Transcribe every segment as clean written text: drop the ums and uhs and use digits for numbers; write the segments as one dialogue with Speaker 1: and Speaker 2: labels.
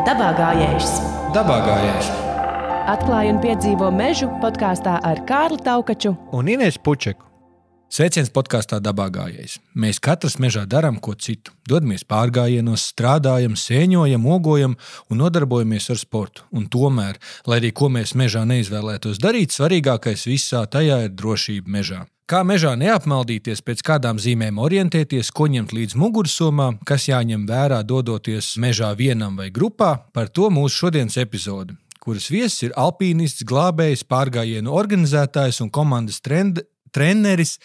Speaker 1: Dabā gājējs.
Speaker 2: Dabā gājējs.
Speaker 1: Atklāj un piedzīvo mežu podkāstā ar Kārli Taukaču
Speaker 2: Un Inesu Pučeku. Sveiciens podkāstā Dabā gājējs. Mēs katrs mežā darām ko citu. Dodamies pārgājienos, strādājam, sēņojam, ogojam un nodarbojamies ar sportu. Un tomēr, lai arī ko mēs mežā neizvēlētos darīt, svarīgākais visā tajā ir drošība mežā. Kā mežā neapmaldīties, pēc kādām zīmēm orientēties, ko ņemt līdz mugursomā, kas jāņem vērā dodoties mežā vienam vai grupā, par to mūsu šodienas epizode, kuras viesis ir alpīnists, glābējs, pārgājienu organizētājs un komandas treneris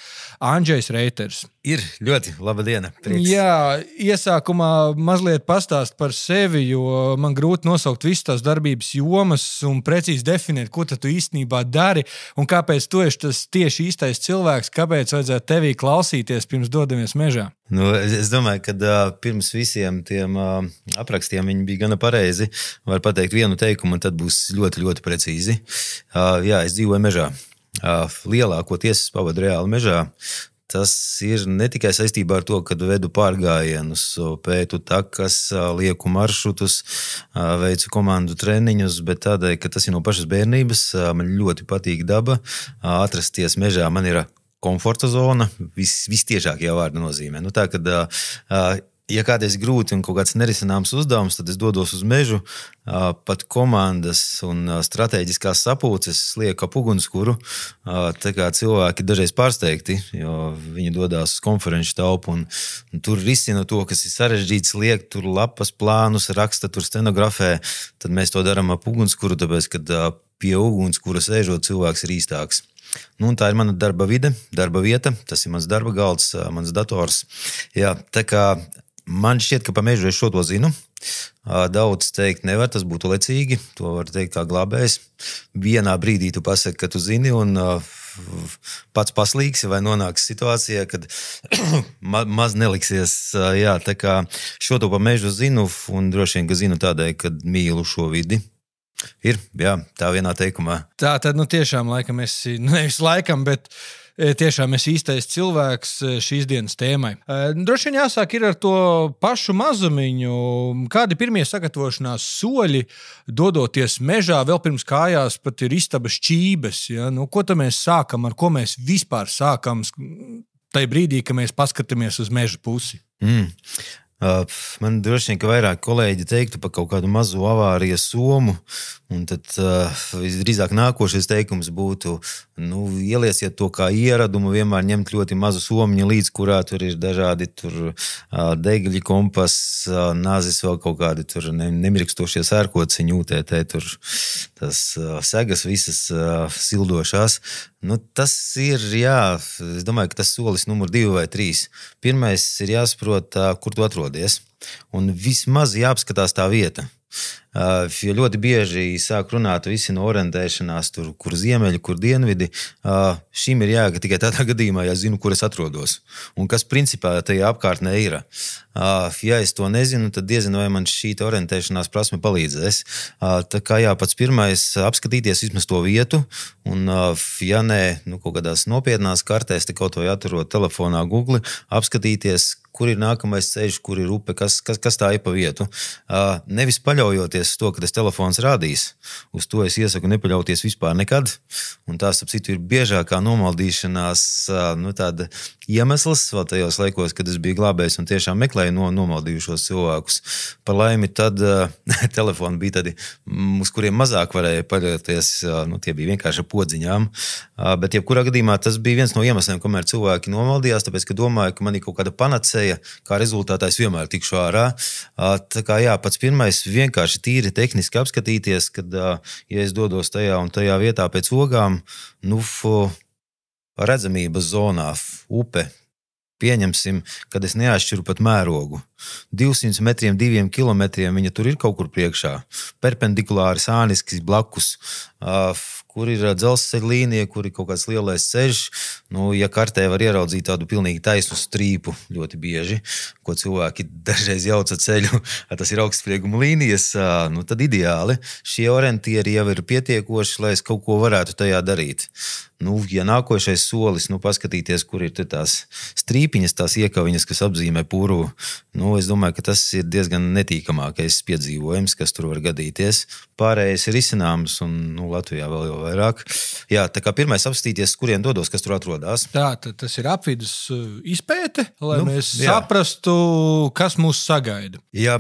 Speaker 2: Andžejs Reiters.
Speaker 3: Ir ļoti laba diena. Prieks.
Speaker 2: Jā, iesākumā mazliet pastāst par sevi, jo man grūti nosaukt visas tās darbības jomas un precīzi definēt, ko tu īstenībā dari un kāpēc tu esi tas tieši īstais cilvēks, kāpēc vajadzētu tevī klausīties pirms dodamies mežā.
Speaker 3: Es domāju, ka pirms visiem tiem aprakstiem viņi bija gana pareizi. Var pateikt vienu teikumu, un tad būs ļoti, ļoti precīzi. Jā, es dzīvoju mežā. Lielākoties pavadu reāli mežā. Tas ir ne tikai saistībā ar to, kad vedu pārgājienus, pētu takas, lieku maršrutus, veicu komandu treniņus, bet tādēļ, ka tas ir no pašas bērnības, man ļoti patīk daba, atrasties mežā, man ir komforta zona, vistiešākajā vārda nozīmē. Tā, kad, ja kādreiz grūti un kaut kāds nerisināms uzdevums, tad es dodos uz mežu, pat komandas un strateģiskās sapulces lieku ap ugunskura. Tā kā cilvēki dažreiz pārsteigti, jo viņi dodās uz konferenču telpu un tur risina to, kas ir sarežģīts, liek tur lapas plānus, raksta tur stenografē, tad mēs to darām ap ugunskura, tāpēc, kad pie ugunskura sēžot cilvēks ir īstāks. Tā ir mana darba vide, darba vieta, tas ir mans darba galds, mans dators. Jā, tā kā man šķiet, ka pa mežu es šo to zinu. Daudz teikt nevar, tas būtu lecīgi, to var teikt kā glābējs. Vienā brīdī tu pasaki, ka tu zini un pats paslīgsi vai nonāks situācijā, kad maz neliksies. Jā, tā kā šo to pa mežu zinu un droši vien, ka zinu tādēļ, kad mīlu šo vidi. Ir, jā, tā vienā teikumā.
Speaker 2: Tā tad tiešām laikam esi, nevis laikam, bet tiešām esi īstais cilvēks šīs dienas tēmai. Droši vien jāsāk ir ar to pašu mazumiņu. Kādi pirmie sagatavošanās soļi dodoties mežā, vēl pirms kājās pat ir istabas šķības? Ja? Ko tad mēs sākam, ar ko mēs vispār sākam tajā brīdī, kad mēs paskatāmies uz meža pusi?
Speaker 3: Man droši vien, ka vairāk kolēģi teiktu par kaut kādu mazu avārijas somu, un tad visdrīzāk nākošais teikums būtu, ielieciet to kā ieradumu, vienmēr ņemt ļoti mazu somiņu līdz, kurā tur ir dažādi degļi, kompas, nāzis vēl kaut kādi tur nemirkstošie sērkociņi, UTT, tur tas segas visas sildošās. Tas ir, jā, es domāju, ka tas solis numur 2 vai 3. Pirmais ir jāsaprot, kur tu atrodies, un vismaz jāapskatās tā vieta. Jo ļoti bieži sāk runāt visi no orientēšanās, tur, kur ziemeļi, kur dienvidi. Šim ir jāga tikai tādā gadījumā, ja zinu, kur es atrodos. Un kas principā tajā apkārtnē ir. Ja es to nezinu, tad diezinu, vai man šī orientēšanās prasme palīdzēs. Tā kā jā, pats pirmais apskatīties vismaz to vietu, un ja nē, kaut kādās nopietnās kartēs, te kaut vai atturot telefonā Google, apskatīties, kur ir nākamais ceļš, kur ir upe, kas tā ir pa vietu. Nevis paļaujoties uz to, ka tas telefons rādīs. Uz to es iesaku nepaļauties vispār nekad. Un tās, ap citu, ir biežākā nomaldīšanās tāda iemesls vēl tajos laikos, kad es biju glābējs un tiešām meklēju nomaldījušos cilvēkus. Par laimi tad telefoni bija tādi, uz kuriem mazāk varēja paļauties. Tie bija vienkārši podziņām. Bet jebkurā gadījumā tas bija viens no iemesliem, kamēr cilvēki nomaldījās, tāpēc, ka domāju, ka man ir kaut kāda panacēja, kā rezultātā es vienmēr tikšu ārā. Tā kā jā, pats pirmais vienkārši tīri tehniski apskatīties, kad, ja es dodos tajā un tajā vietā pēc ogām, redzamības zonā, upe, pieņemsim, kad es neatšķiru pat mērogu. 200 metriem, 2 kilometriem viņa tur ir kaut kur priekšā. Perpendikulāri, sāniski, blakus. kur ir dzelzceļa līnija, kur ir kaut kāds lielais ceļš. Ja kartē var ieraudzīt tādu pilnīgi taisnu strīpu ļoti bieži, ko cilvēki dažreiz jauca ceļu, tas ir augstsprieguma līnijas, tad ideāli. Šie orientieri jau ir pietiekoši, lai es kaut ko varētu tajā darīt. Ja nākošais solis, paskatīties, kur ir tās strīpiņas, tās iekaviņas, kas apzīmē puru, es domāju, ka tas ir diezgan netīkamākais piedzīvojums, kas tur var gadīties. Pārējais ir izcināms, un Latvijā vēl jau vairāk. Jā, tā kā pirmais apstīties, kurien dodos, kas tur atrodas.
Speaker 2: Tā, tas ir apvidus izpēte, lai mēs saprastu, kas mūs sagaida.
Speaker 3: Jā,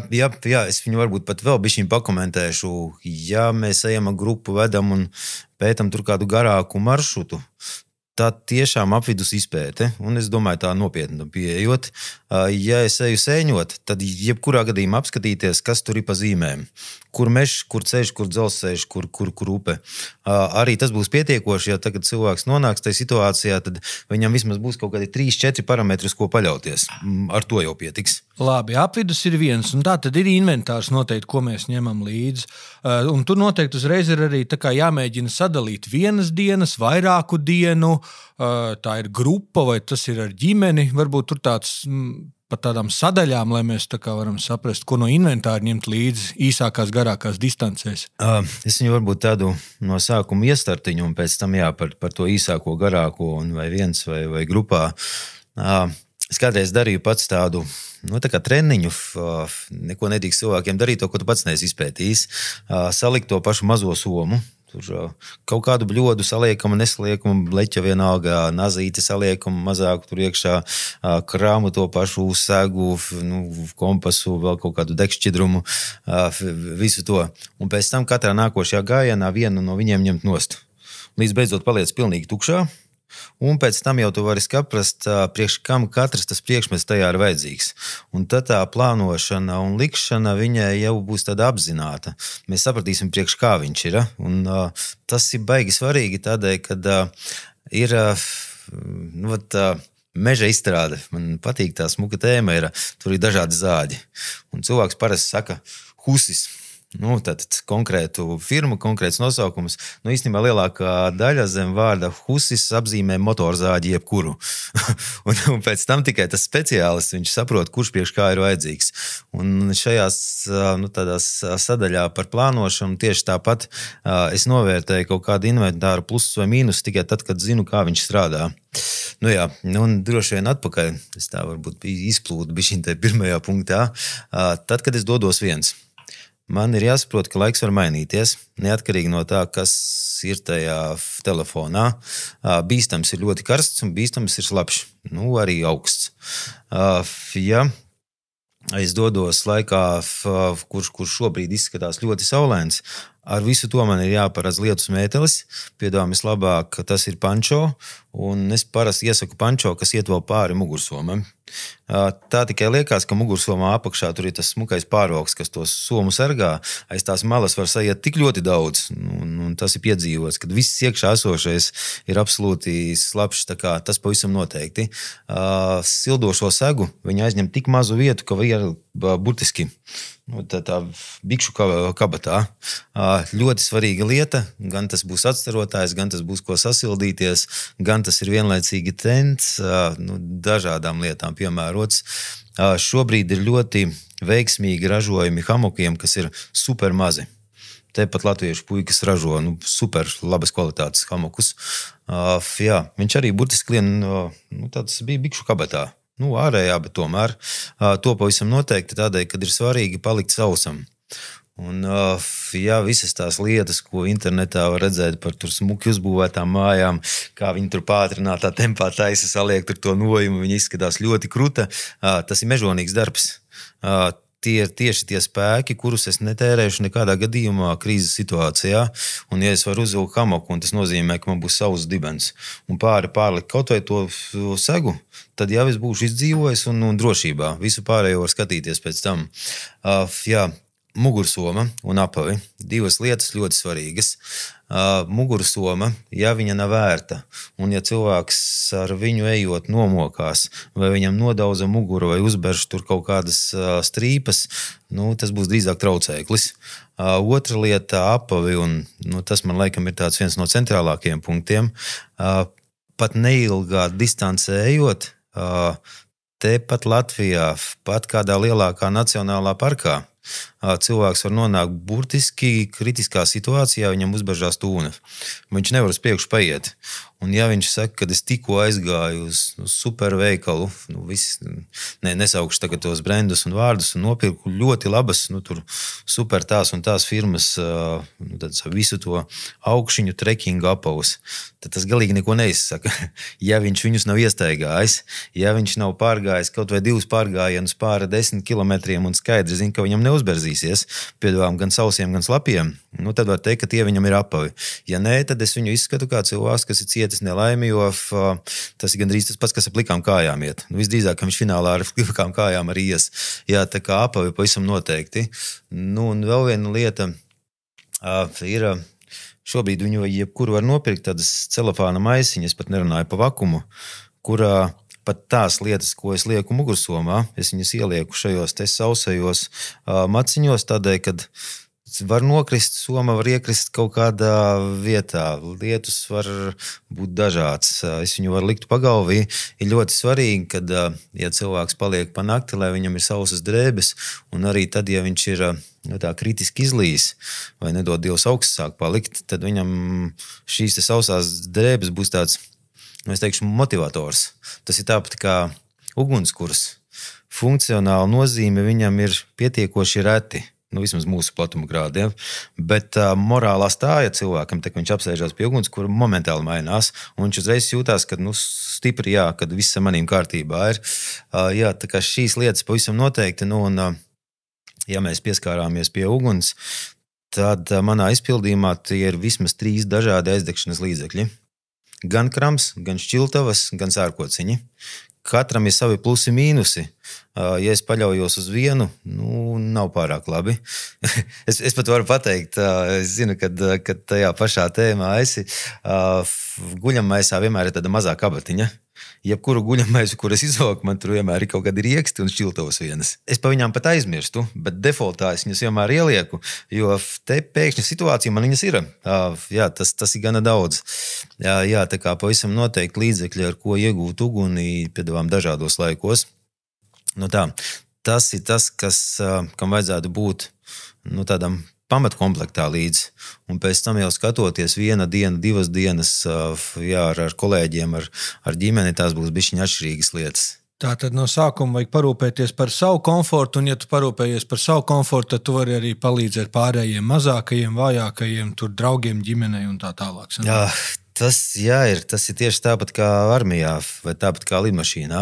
Speaker 3: es viņu varbūt pat vēl bišķiņ pakomentēšu. Ja mēs ejam ar grupu, vedam un pētam tur kādu garāku maršrutu, tā tiešām apvidus izpēte, un es domāju tā nopietni pieejot. Ja es eju sēņot, tad jebkurā gadījumā apskatīties, kas tur ir pa zīmēm. Kur mežs, kur ceļš, kur dzelzceļš, kur upe. Arī tas būs pietiekoši, ja tagad cilvēks nonāks tajā situācijā, tad viņam vismaz būs kaut kādi 3-4 parametri, ko paļauties. Ar to jau pietiks.
Speaker 2: Labi, apvidus ir viens, un tā tad ir inventārs noteikti, ko mēs ņemam līdzi. Un tur noteikti uzreiz ir arī tā kā jāmēģina sadalīt vienas dienas, vairāku dienu, tā ir grupa vai tas ir ar ģimeni, varbūt tur tāds par tādām sadaļām, lai mēs tā kā varam saprast, ko no inventāra ņemt līdzi īsākās, garākās distancēs.
Speaker 3: Es viņu varbūt tādu no sākuma iestartiņu un pēc tam par to īsāko, garāko un vai viens vai grupā. Es kādreiz darīju pats tādu tā kā treniņu, neko nedrīkst cilvēkiem darīt to, ko tu pats neesi izpētījis. Salikt to pašu mazo somu. Tur kaut kādu bļodu saliekam, nesaliekam, bleķa vienalga, nazīti saliekam, mazāku tur iekšā, krāmu to pašu segu, kompasu, vēl kaut kādu dekšķidrumu, visu to. Un pēc tam katrā nākošajā gājienā vienu no viņiem ņemt nost. Līdz beidzot paliec pilnīgi tukšā. Un pēc tam jau tu vari saprast, priekš kam katrs tas priekšmets tajā ir vajadzīgs. Un tad tā plānošana un likšana viņai jau būs tāda apzināta. Mēs sapratīsim, priekš kā viņš ir. Un tas ir baigi svarīgi tādēļ, kad ir meža izstrāde. Man patīk tā smuka tēma, tur ir dažādi zāģi. Un cilvēks parasti saka husis. Tātad konkrētu firmu, konkrēts nosaukums. Īstenībā lielākā daļa zem vārda husis apzīmē motorzāģi jebkuru. un pēc tam tikai tas speciālists, viņš saprot, kurš priekš kā ir vajadzīgs. Un šajās tādās sadaļā par plānošanu tieši tāpat es novērtēju kaut kādu inventāru plusus vai mīnus tikai tad, kad zinu, kā viņš strādā. Un droši vien atpakaļ, es tā varbūt izplūdu bišķiņ tajā pirmajā punktā, tad, kad es dodos viens. Man ir jāsaprot, ka laiks var mainīties, neatkarīgi no tā, kas ir tajā telefonā. Bīstams ir ļoti karsts un bīstams ir slapjš, arī augsts. Ja es dodos laikā, kurš šobrīd izskatās ļoti saulains, ar visu to man ir jāparedz lietus mētelis, piedāvājas labāk, tas ir pančo, un es parasti iesaku pančo, kas iet vēl pāri mugursomam. Tā tikai liekas, ka mugursomā apakšā tur ir tas smukais pārvalks, kas tos somu sargā. Aiz tās malas var sajiet tik ļoti daudz, un tas ir piedzīvots, kad viss iekšā esošais ir absolūti slapjš, tā kā tas pavisam noteikti. Sildošo segu viņi aizņem tik mazu vietu, ka var burtiski tā bikšu kabatā. Ļoti svarīga lieta, gan tas būs atstarotājs, gan tas būs ko sasildīties, gan tas ir vienlaicīgi tents, dažādām lietām piemērots. Šobrīd ir ļoti veiksmīgi ražojumi hamokiem, kas ir super mazi. Tepat latviešu puikas ražo super labas kvalitātes hamokus. Viņš arī burtiski lien, tāds bija bikšu kabatā. Ārējā, bet tomēr to pavisam noteikti tādēļ, kad ir svarīgi palikt sausam. Un visas tās lietas, ko internetā var redzēt par tur smuki uzbūvētām mājām, kā viņi tur pātrinātā tempā taisa, saliek tur to nojumu, viņi izskatās ļoti kruta, tas ir mežonīgs darbs. Tie ir tieši tie spēki, kurus es netērēšu nekādā gadījumā krīzes situācijā. Un ja es varu uzvilkt hamoku, un tas nozīmē, ka man būs savs dibens, un pārlikt kaut vai to segu, tad jau es būšu izdzīvojis un drošībā. Visu pārējo var skatīties pēc tam. Mugursoma un apavi. Divas lietas ļoti svarīgas. mugursoma, ja viņa nav vērta, un ja cilvēks ar viņu ejot nomokās, vai viņam nodauza muguru, vai uzberž tur kaut kādas strīpas, tas būs drīzāk traucēklis. Otra lieta - apavi, un tas man laikam ir tāds viens no centrālākajiem punktiem. Pat neilgā distancē ejot, tepat Latvijā, pat kādā lielākā nacionālā parkā, cilvēks var nonākt burtiski kritiskā situācijā, viņam uzbežās tūna. Viņš nevar uz priekšu paiet. Un ja viņš saka, ka es tikko aizgāju uz superveikalu, nesaukšu tagad tos brendus un vārdus, un nopirku ļoti labas, tur super tās un tās firmas, visu to augšiņu trekingu apavus, tad tas galīgi neko neizsaka. Ja viņš viņus nav iestaigājis, ja viņš nav pārgājis kaut vai 2 pārgājienus pāri 10 kilometriem un skaidri zina, ka viņam neuzberzīsies, piedāvām gan sausiem, gan slapiem, tad var teikt, ka tie viņam ir apavi. Ja nē, tad es viņu izskatu kā cilvēks, kas ir cietis nelaimi, jo tas ir gandrīz tas pats, kas ar plikām kājām iet. Visdrīzāk, ka viņš finālā ar plikām kājām arī ies. Jā, tā kā apavi pavisam noteikti. Un vēl viena lieta ir, šobrīd viņu jebkuru var nopirkt tādas celofāna maisiņas, pat nerunāju pa vakumu, kurā pat tās lietas, ko es lieku mugursomā, es viņas ielieku šajos te sausajos maciņos, tādēļ, kad var nokrist, soma var iekrist kaut kādā vietā, lietus var būt dažāds, es viņu varu likt pagalvī, ir ļoti svarīgi, kad, ja cilvēks paliek pa nakti, lai viņam ir sausas drēbes, un arī tad, ja viņš ir tā kritiski izlīs, vai nedod Dievs augsts sāk palikt, tad viņam šīs te sausās drēbes būs tāds, es teikšu, motivators. Tas ir tāpat kā ugunskurs. Funkcionāla nozīme viņam ir pietiekoši reti. Vismaz mūsu platuma grādiem, bet morālā stāja cilvēkam, tā, ka viņš apsēžās pie ugunskura, momentāli mainās, un viņš uzreiz jūtās, ka stipri, jā, kad viss ar manīm kārtībā ir. Jā, tā kā šīs lietas pavisam noteikti, un ja mēs pieskārāmies pie uguns, tad manā izpildījumā tie ir vismaz 3 dažādi aizdegšanas līdzekļi. Gan krams, gan šķiltavas, gan sērkociņi. Katram ir savi plusi mīnusi. Ja es paļaujos uz vienu, nav pārāk labi. Es pat varu pateikt, es zinu, kad tajā pašā tēmā esi, guļammaisā vienmēr ir tāda mazā kabatiņa. Jebkuru guļammaisu, kuras izvelku, man tur vienmēr ir kaut kādi rieksti un šķiltavas vienas. Es pa viņām pat aizmirstu, bet defaultā es viņas vienmēr ielieku, jo te pēkšņa situācija man viņas ir. Jā, tas ir gana daudz. Jā, tā kā pavisam noteikti līdzekļi, ar ko iegūt uguni, piedāvām dažādos laikos. Tas ir tas, kam vajadzētu būt tādam pamatkomplektā līdz, un pēc tam jau skatoties 1 diena, 2 dienas, jā, ar kolēģiem, ar ģimeni, tās būs bišķiņ atšķirīgas lietas.
Speaker 2: Tātad no sākuma vajag parūpēties par savu komfortu, un ja tu parūpējies par savu komfortu, tad tu vari arī palīdzēt pārējiem mazākajiem, vājākajiem, tur draugiem, ģimenei un tā tālāk.
Speaker 3: Jā, tas ir tieši tāpat kā armijā vai tāpat kā lidmašīnā.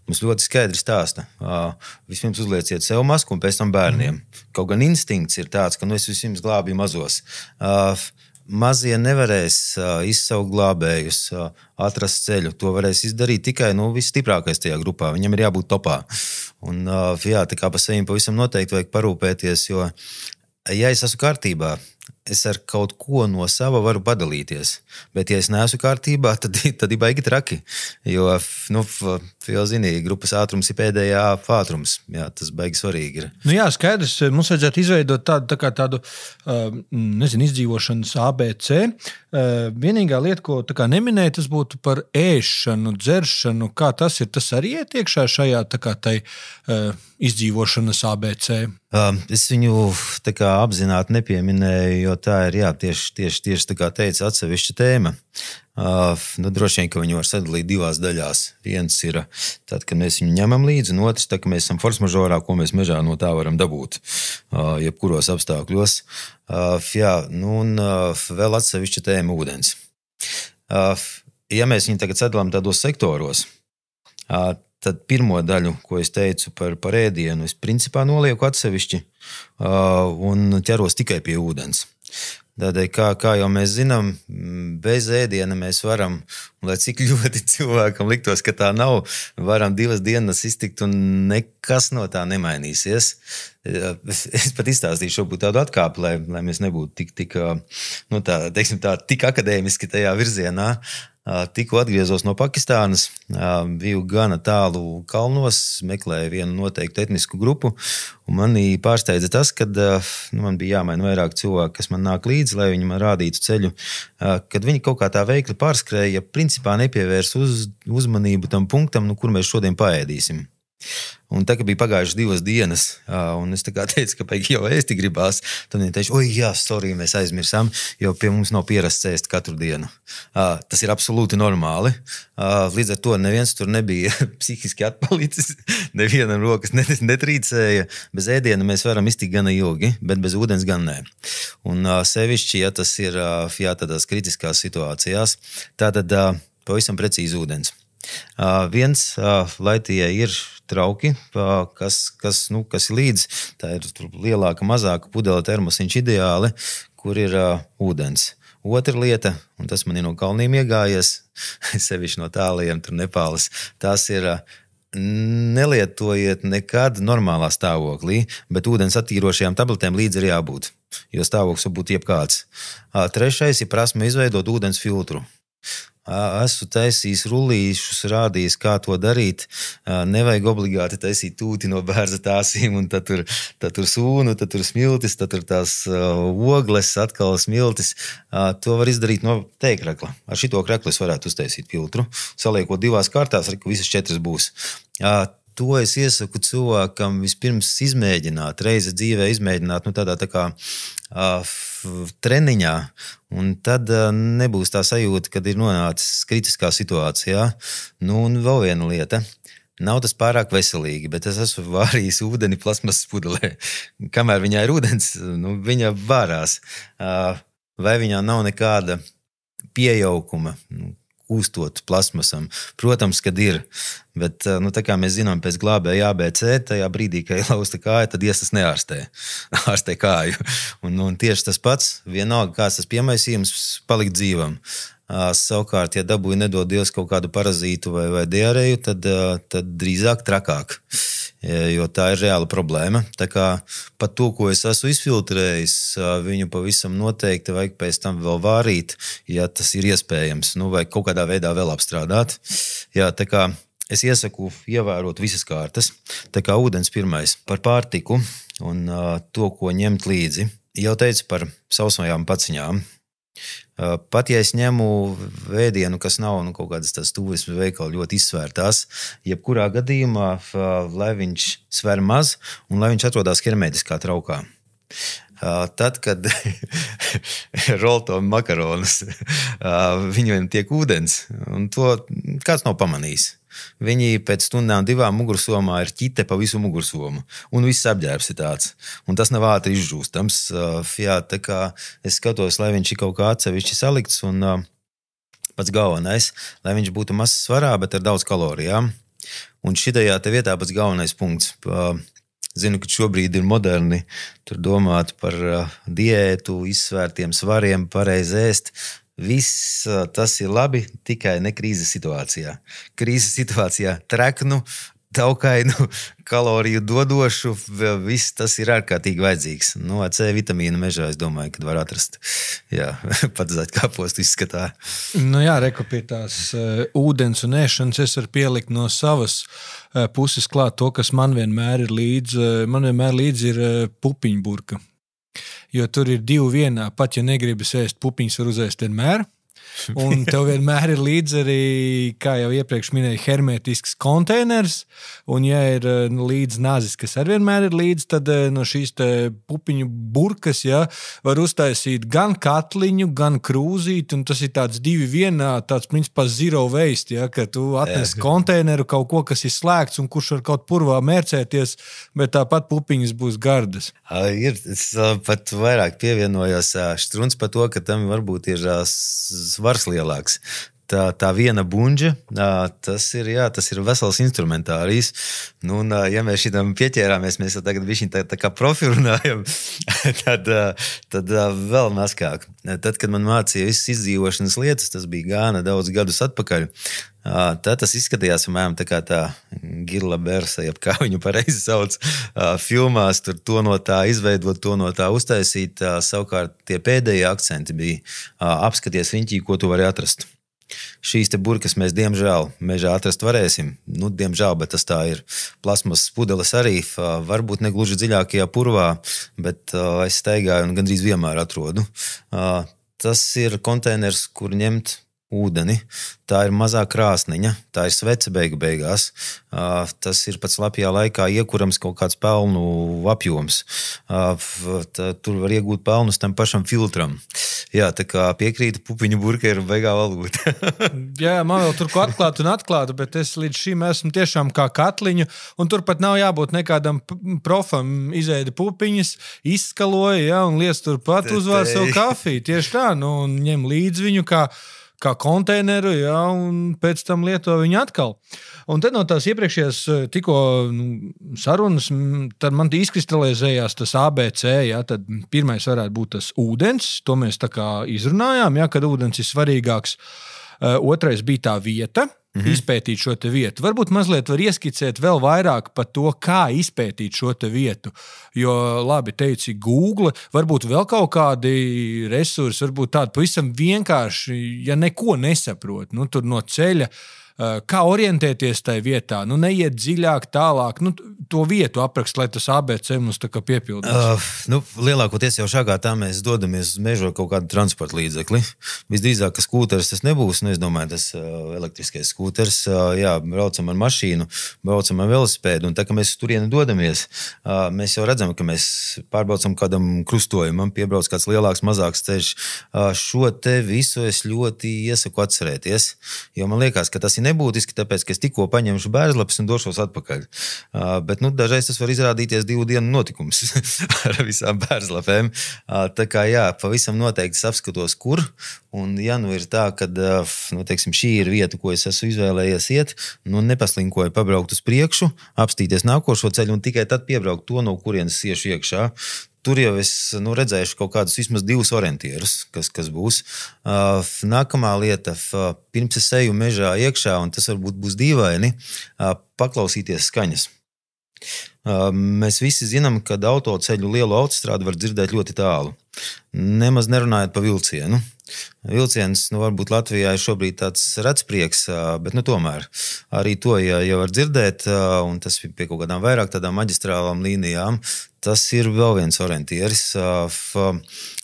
Speaker 3: Mums ļoti skaidri stāsta. Vispirms uzlieciet sev masku un pēc tam bērniem. Kaut gan instinkts ir tāds, ka es vispirms glābju mazos. Mazie nevarēs izsaukt glābējus, atrast ceļu. To varēs izdarīt tikai visstiprākais tajā grupā. Viņam ir jābūt topā. Un, jā, tā kā pa saviem pavisam noteikti vajag parūpēties, jo, ja es esmu kārtībā, es ar kaut ko no sava varu padalīties. Bet, ja es neesmu kārtībā, tad ir baigi traki. Jo, jau zini, grupas ātrums ir pēdējā ātrums. Jā, tas baigi svarīgi ir.
Speaker 2: Jā, skaidrs. Mums vajadzētu izveidot tādu izdzīvošanas ABC. Vienīgā lieta, ko neminēja, tas būtu par ēšanu, dzeršanu. Kā tas ir? Tas arī iet iekšā šajā izdzīvošanas ABC.
Speaker 3: Es viņu apzināti nepieminēju, jo tā ir, jā, tieši tā kā teica, atsevišķa tēma. Droši vien, ka viņu var sadalīt 2 daļās. Viens ir tad, kad mēs viņu ņemam līdzi, un otrs, tad, kad mēs esam force majeure, ko mēs mežā no tā varam dabūt, jebkuros apstākļos. Jā, un vēl atsevišķa tēma ūdens. Ja mēs viņu tagad sadalām tādos sektoros, tad pirmo daļu, ko es teicu par ēdienu, es principā nolieku atsevišķi un ķeros tikai pie ūdens. Tādēļ, kā jau mēs zinām, bez ēdiena mēs varam, lai cik ļoti cilvēkam liktos, ka tā nav, varam 2 dienas iztikt un nekas no tā nemainīsies. Es pat izstāstīšu šobrīd tādu atkāpi, lai mēs nebūtu tik akadēmiski tajā virzienā. Tikko atgriezos no Pakistānas, biju gana tālu kalnos, meklēju vienu noteiktu etnisku grupu, un manī pārsteidza tas, ka man bija jāmaina vairāk cilvēku, kas man nāk līdzi, lai viņi man rādītu ceļu, kad viņi kaut kā tā veikli pārskrēja, principā nepievērs uzmanību tam punktam, kur mēs šodien paēdīsim. Un tā, ka bija pagājušas 2 dienas, un es tā kā teicu, ka pēc jau ēsti gribās, tad viņi teica, sorry, mēs aizmirsām, jo pie mums nav pierasts ēst katru dienu. Tas ir absolūti normāli. Līdz ar to neviens tur nebija psihiski atpalicis, nevienam rokas netrīcēja. Bez ēdiena mēs varam iztikt gana ilgi, bet bez ūdens gan nē. Un sevišķi, ja tas ir tādās kritiskās situācijās, tātad pavisam precīzi ūdens. Viens, lai tie ir trauki, kas ir līdz, tā ir lielāka, mazāka pudele termosiņš ideāli, kur ir ūdens. Otra lieta, un tas man ir no kalniem iegājies, sevišķi no tāliem, tur Nepāles, tās ir nelietojiet nekad normālā stāvoklī, bet ūdens attīrošajām tabletēm līdz ir jābūt, jo stāvoklis var būt jebkāds. Trešais ir prasme izveidot ūdens filtru. Esmu taisījis rullīšus, rādījis, kā to darīt. Nevajag obligāti taisīt tūti no bērza tāsīm, un tad tur sūnu, tad tur smiltis, tad tur tās ogles, atkal smiltis. To var izdarīt no tēkrakla. Ar šito kraklu es varētu uztaisīt filtru. Saliekot 2 kārtās, visas 4 būs. To es iesaku cilvēkam vispirms izmēģināt, reizi dzīvē izmēģināt, tādā tā kā treniņā, un tad nebūs tā sajūta, kad ir nonācis kritiskā situācijā. Un vēl viena lieta. Nav tas pārāk veselīgi, bet es esmu vārījis ūdeni plasmasas pudelē. Kamēr viņā ir ūdens, viņa vārās. Vai viņā nav nekāda piejaukuma, kūstot plasmasam. Protams, kad ir, bet tā kā mēs zinām pēc glābēja ABC, tajā brīdī, kad ir lausta kāja, tad iestas ārstē kāju. Un tieši tas pats, vienalga kāds tas piemaisījums, palikt dzīvam. Savukārt, ja dabūja nedod Dievs kaut kādu parazītu vai diarēju, tad drīzāk trakāk, jo tā ir reāla problēma. Tā kā pat to, ko es esmu izfiltrējis, viņu pavisam noteikti vajag pēc tam vēl vārīt, ja tas ir iespējams, vai kaut kādā veidā vēl apstrādāt. Jā, tā kā es iesaku ievērot visas kārtas, tā kā ūdens pirmais par pārtiku un to, ko ņemt līdzi. Jau teicu par sausajām paciņām. Pat ja es ņemu ēdienu, kas nav kaut kādas tās tuvis veikali ļoti izsvērtās, jebkurā gadījumā, lai viņš sver maz un lai viņš atrodas hermētiskā traukā. Tad, kad rolto makaronus, viņiem tiek ūdens, un to kāds nav pamanījis. Viņi pēc 2 stundām mugursomā ir ķite pa visu mugursomu, un viss apģērbs ir tāds, un tas nav ātri izžūstams. Jā, tā kā es skatos, lai viņš ir kaut kā atsevišķi salikts, un pats galvenais, lai viņš būtu mazs svarā, bet ar daudz kalorijām. Un šitajā te vietā pats galvenais punkts. Zinu, ka šobrīd ir moderni tur domāt par diētu, izsvērtiem svariem, pareizi ēst. Viss tas ir labi, tikai ne krīzes situācijā. Krīzes situācijā treknu, taukainu, kaloriju dodošu, viss tas ir ārkārtīgi vajadzīgs. Ar C vitamīnu mežā, es domāju, kad var atrast. Jā, pats zaļkāpostu izskatā.
Speaker 2: Jā, reku pie tās ūdens un ēšanas es varu pielikt no savas puses klāt to, kas man vienmēr ir līdzi. Man vienmēr līdzi ir pupiņburka. Jo tur ir 2 vienā, pat ja negribas ēst pupiņas, var uzēst vienmēr. Un tev vienmēr ir līdzi arī, kā jau iepriekš minēju, hermētisks konteiners, un ja ir līdz nazis, kas arī vienmēr ir līdzi, tad no šīs te pupiņu burkas, var uztaisīt gan katliņu, gan krūzīti, un tas ir tāds 2 vienā, tāds principā zero waste, ka tu atnes konteineru kaut ko, kas ir slēgts, un kurš var kaut purvā mērcēties, bet tāpat pupiņas būs gardas.
Speaker 3: Es pat vairāk pievienojos Štruns par to, ka tam varbūt ir svars lielāks. tā viena buņģa, tas ir vesels instrumentārijs. Nu, un, ja mēs šitam pieķērāmies, mēs tagad višķi tā kā profi runājam, tad vēl maskāk. Tad, kad man mācīja visas izdzīvošanas lietas, tas bija gāna daudz gadus atpakaļ, tad tas izskatījās, piemēram, tā kā tā Girla Bersa, jeb kā viņu pareizi sauc, filmās, tur to no tā izveidot, to no tā uztaisīt. Savukārt tie pēdējie akcenti bija apskaties riņķī, ko tu vari atrast. Šīs te burkas mēs, diemžēl, mežā atrast varēsim. Nu, diemžēl, bet tas tā ir. Plasmas pudeles arī, varbūt ne gluži dziļākajā purvā, bet es staigāju un gandrīz vienmēr atrodu. Tas ir konteiners, kur ņemt ūdeni. Tā ir mazā krāsniņa, tā ir svece beigās. Tas ir pat slapjā laikā iekurams kaut kāds pelnu apjoms. Tur var iegūt pelnus tam pašam filtram. Jā, tā kā piekrītu, pupiņu burka ir beigā valūta.
Speaker 2: Jā, man vēl tur ko atklātu, bet es līdz šim esmu tiešām kā katliņu, un tur pat nav jābūt nekādam profam. Izēda pupiņas, izskaloja, ja, un liec tur pat uzvār savu kafiju. Tieši tā, nu, un ņem līdz viņu kā konteineru, ja, un pēc tam lieto viņu atkal. Un tad no tās iepriekšējās tikko sarunas, tad man izkristalizējās tas ABC, ja, tad pirmais varētu būt tas ūdens, to mēs tā kā izrunājām, ja, kad ūdens ir svarīgāks. Otrais bija tā vieta, izpētīt šo te vietu. Varbūt mazliet var ieskicēt vēl vairāk par to, kā izpētīt šo te vietu. Jo, labi, teici Google, varbūt vēl kaut kādi resursi, varbūt tādi pavisam vienkārši, ja neko nesaprot, nu, tur no ceļa, kā orientēties tajā vietā, nu, neiet dziļāk, tālāk, nu, to vietu aprakst, lai tas ABC mums tā kā piepildās.
Speaker 3: Lielākoties jau šākā tā mēs dodamies uz mežu kaut kādu transporta līdzekli. Visdrīzāk, ka skūters tas nebūs, es domāju, tas elektriskais skūters, jā, braucam ar mašīnu, braucam ar velosipēdu, un tā, ka mēs turieni dodamies, mēs jau redzam, ka mēs pārbraucam kādam krustojumam, piebrauc kāds lielāks, mazāks ceļš. Šo te visu es ļoti iesaku atcerēties, jo man liekas, ka tas ir nebūtiski, tāpēc, ka es tikko paņemšu bērzlapis un došos atpakaļ. Bet, dažreiz tas var izrādīties 2 dienu notikums ar visām bērzlapēm. Tā kā, jā, pavisam noteikti es apskatos, kur. Un, ja ir tā, ka, teiksim, šī ir vieta, ko es esmu izvēlējies iet, nepaslinkoju pabraukt uz priekšu, apstīties nākošo ceļu un tikai tad piebraukt to, no kurienes iešu iekšā. Tur jau es redzēšu kaut kādus vismaz 2 orientierus, kas būs. Nākamā lieta, pirms es eju mežā iekšā, un tas varbūt būs dīvaini, paklausīties skaņas. Mēs visi zinām, ka autoceļu lielu autostrādu var dzirdēt ļoti tālu. Nemaz nerunājot pa vilcienu. Vilciens, varbūt Latvijā ir šobrīd tāds redzprieks, bet tomēr arī to, ja var dzirdēt, un tas pie kaut kādām vairāk tādām maģistrālām līnijām, tas ir vēl viens orientieris.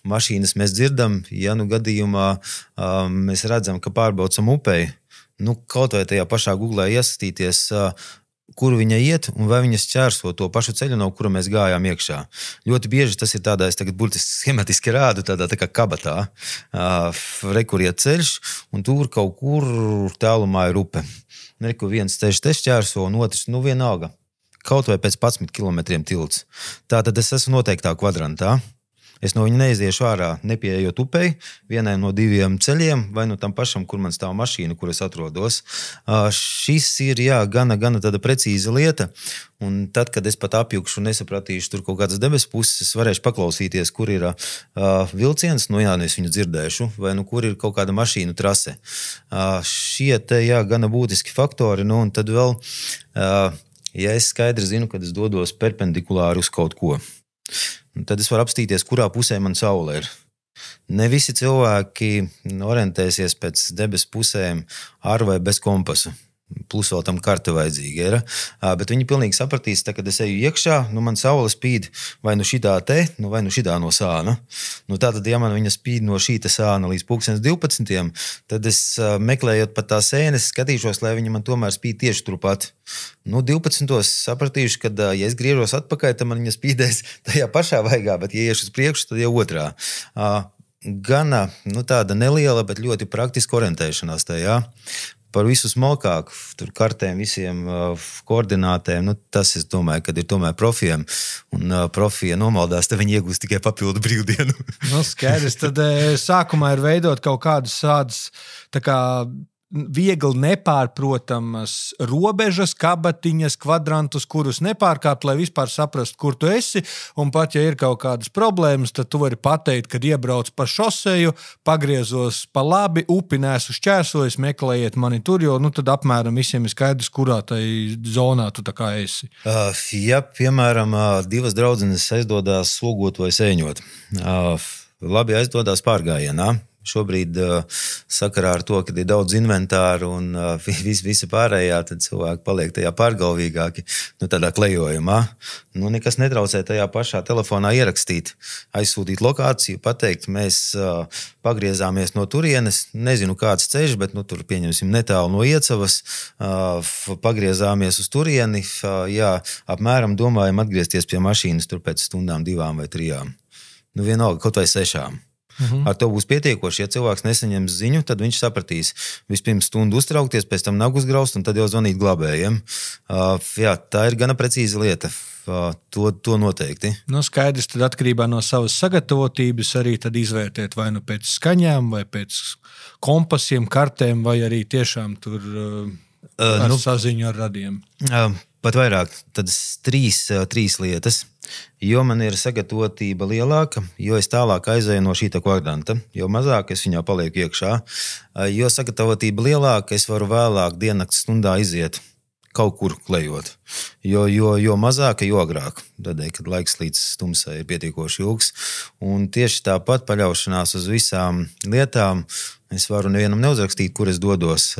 Speaker 3: Mašīnas mēs dzirdam, ja gadījumā mēs redzam, ka pārbraucam upei, kaut vai tajā pašā Googlē iesaistīties, kur viņa iet un vai viņas ķērso to pašu ceļu, no kura mēs gājām iekšā. Ļoti bieži tas ir tādā, es tagad burtiski schematiski rādu, tādā tā kā kabatā, kur iet ceļš, un tur kaut kur tālumā ir upe. Kur viens ceļš ķērso, un otrs, vienalga, kaut vai pēc 11 kilometriem tilts. Tātad es esmu noteiktā kvadrantā. Es no viņa neiziešu ārā, nepieejot upei, vienai no 2 ceļiem, vai no tam pašam, kur man stāv mašīna, kur es atrodos. Šis ir, jā, gana tāda precīza lieta, un tad, kad es pat apjukšu un nesapratīšu tur kaut kādas debes puses, es varēšu paklausīties, kur ir vilciens, es viņu dzirdēšu, vai kur ir kaut kāda mašīnu trase. Šie te, jā, gana būtiski faktori, un tad vēl, ja es skaidri zinu, kad es dodos perpendikulāri uz kaut ko, tad es varu apstīties, kurā pusē man saule ir. Ne visi cilvēki orientēsies pēc debes pusēm ar vai bez kompasa. Plus vēl tam karte vajadzīga ir. Bet viņi pilnīgi sapratīs, tā, kad es eju iekšā, man saule spīd vai šitā te, vai šitā no sāna. Tātad, ja man viņa spīd no šīta sāna līdz 12, tad es meklējot pat tā sēnes, skatīšos, lai viņa man tomēr spīd tieši turpat. 12. sapratīšu, ka, ja es griežos atpakaļ, tad man viņa spīdēs tajā pašā vaigā, bet ja iešu uz priekšu, tad jau otrā. Gana tāda neliela, bet ļoti praktiska orientēšanās tajā. par visu smalkāku, tur kartēm, visiem koordinātēm, nu, tas, es domāju, kad ir tomēr profiem, un profija nomaldās, tad viņi iegūst tikai papildu brīvdienu.
Speaker 2: Nu, skaidrs, tad sākumā ir veidot kaut kādas tādas, tā kā viegli nepārprotamas robežas, kabatiņas, kvadrantus, kurus nepārkāpt, lai vispār saprastu, kur tu esi, un pat, ja ir kaut kādas problēmas, tad tu vari pateikt, kad iebrauc pa šoseju, pagriezos pa labi, upi nesu šķērsojis, meklējiet mani tur, jo, nu, tad apmēram visiem ir skaidrs, kurā tai zonā tu tā kā esi.
Speaker 3: Ja, piemēram, divas draudzenes aizdodās slogot vai sēņot, labi aizdodās pārgājienā. Šobrīd sakarā ar to, ka ir daudz inventāru un visa pārējā, tad cilvēki paliek tajā pārgalvīgāki, nu, tādā klejojumā. Nu, nekas netraucē tajā pašā telefonā ierakstīt, aizsūtīt lokāciju, pateikt, mēs pagriezāmies no turienes, nezinu kāds ceļš, bet nu, tur pieņemsim netālu no Iecavas, pagriezāmies uz turieni, jā, apmēram domājam atgriezties pie mašīnas tur pēc stundām 2 vai 3. Nu, vienalga, kaut vai 6. Ar to būs pietiekoši. Ja cilvēks nesaņems ziņu, tad viņš sapratīs. Vispirms stundu uztraukties, pēc tam nagus graust un tad jau zvanīt glābējiem. Jā, tā ir gana precīza lieta. To noteikti.
Speaker 2: Nu, skaidrs, tad atkarībā no savas sagatavotības arī tad izvērtēt vai nu pēc skaņām, vai pēc kompasiem, kartēm, vai arī tiešām tur ar saziņu ar radiem.
Speaker 3: Pat vairāk, tad 3 lietas. Jo man ir sagatavotība lielāka, jo es tālāk aizēju no šīta kvadranta, jo mazāk es viņā palieku iekšā. Jo sagatavotība lielāka, es varu vēlāk diennakts stundā iziet kaut kur klejot. Jo mazāka, jo agrāk. Tādēļ, kad laiks līdz tumsai ir pietiekoši ilgs. Un tieši tāpat paļaušanās uz visām lietām, es varu nevienam neuzrakstīt, kur es dodos,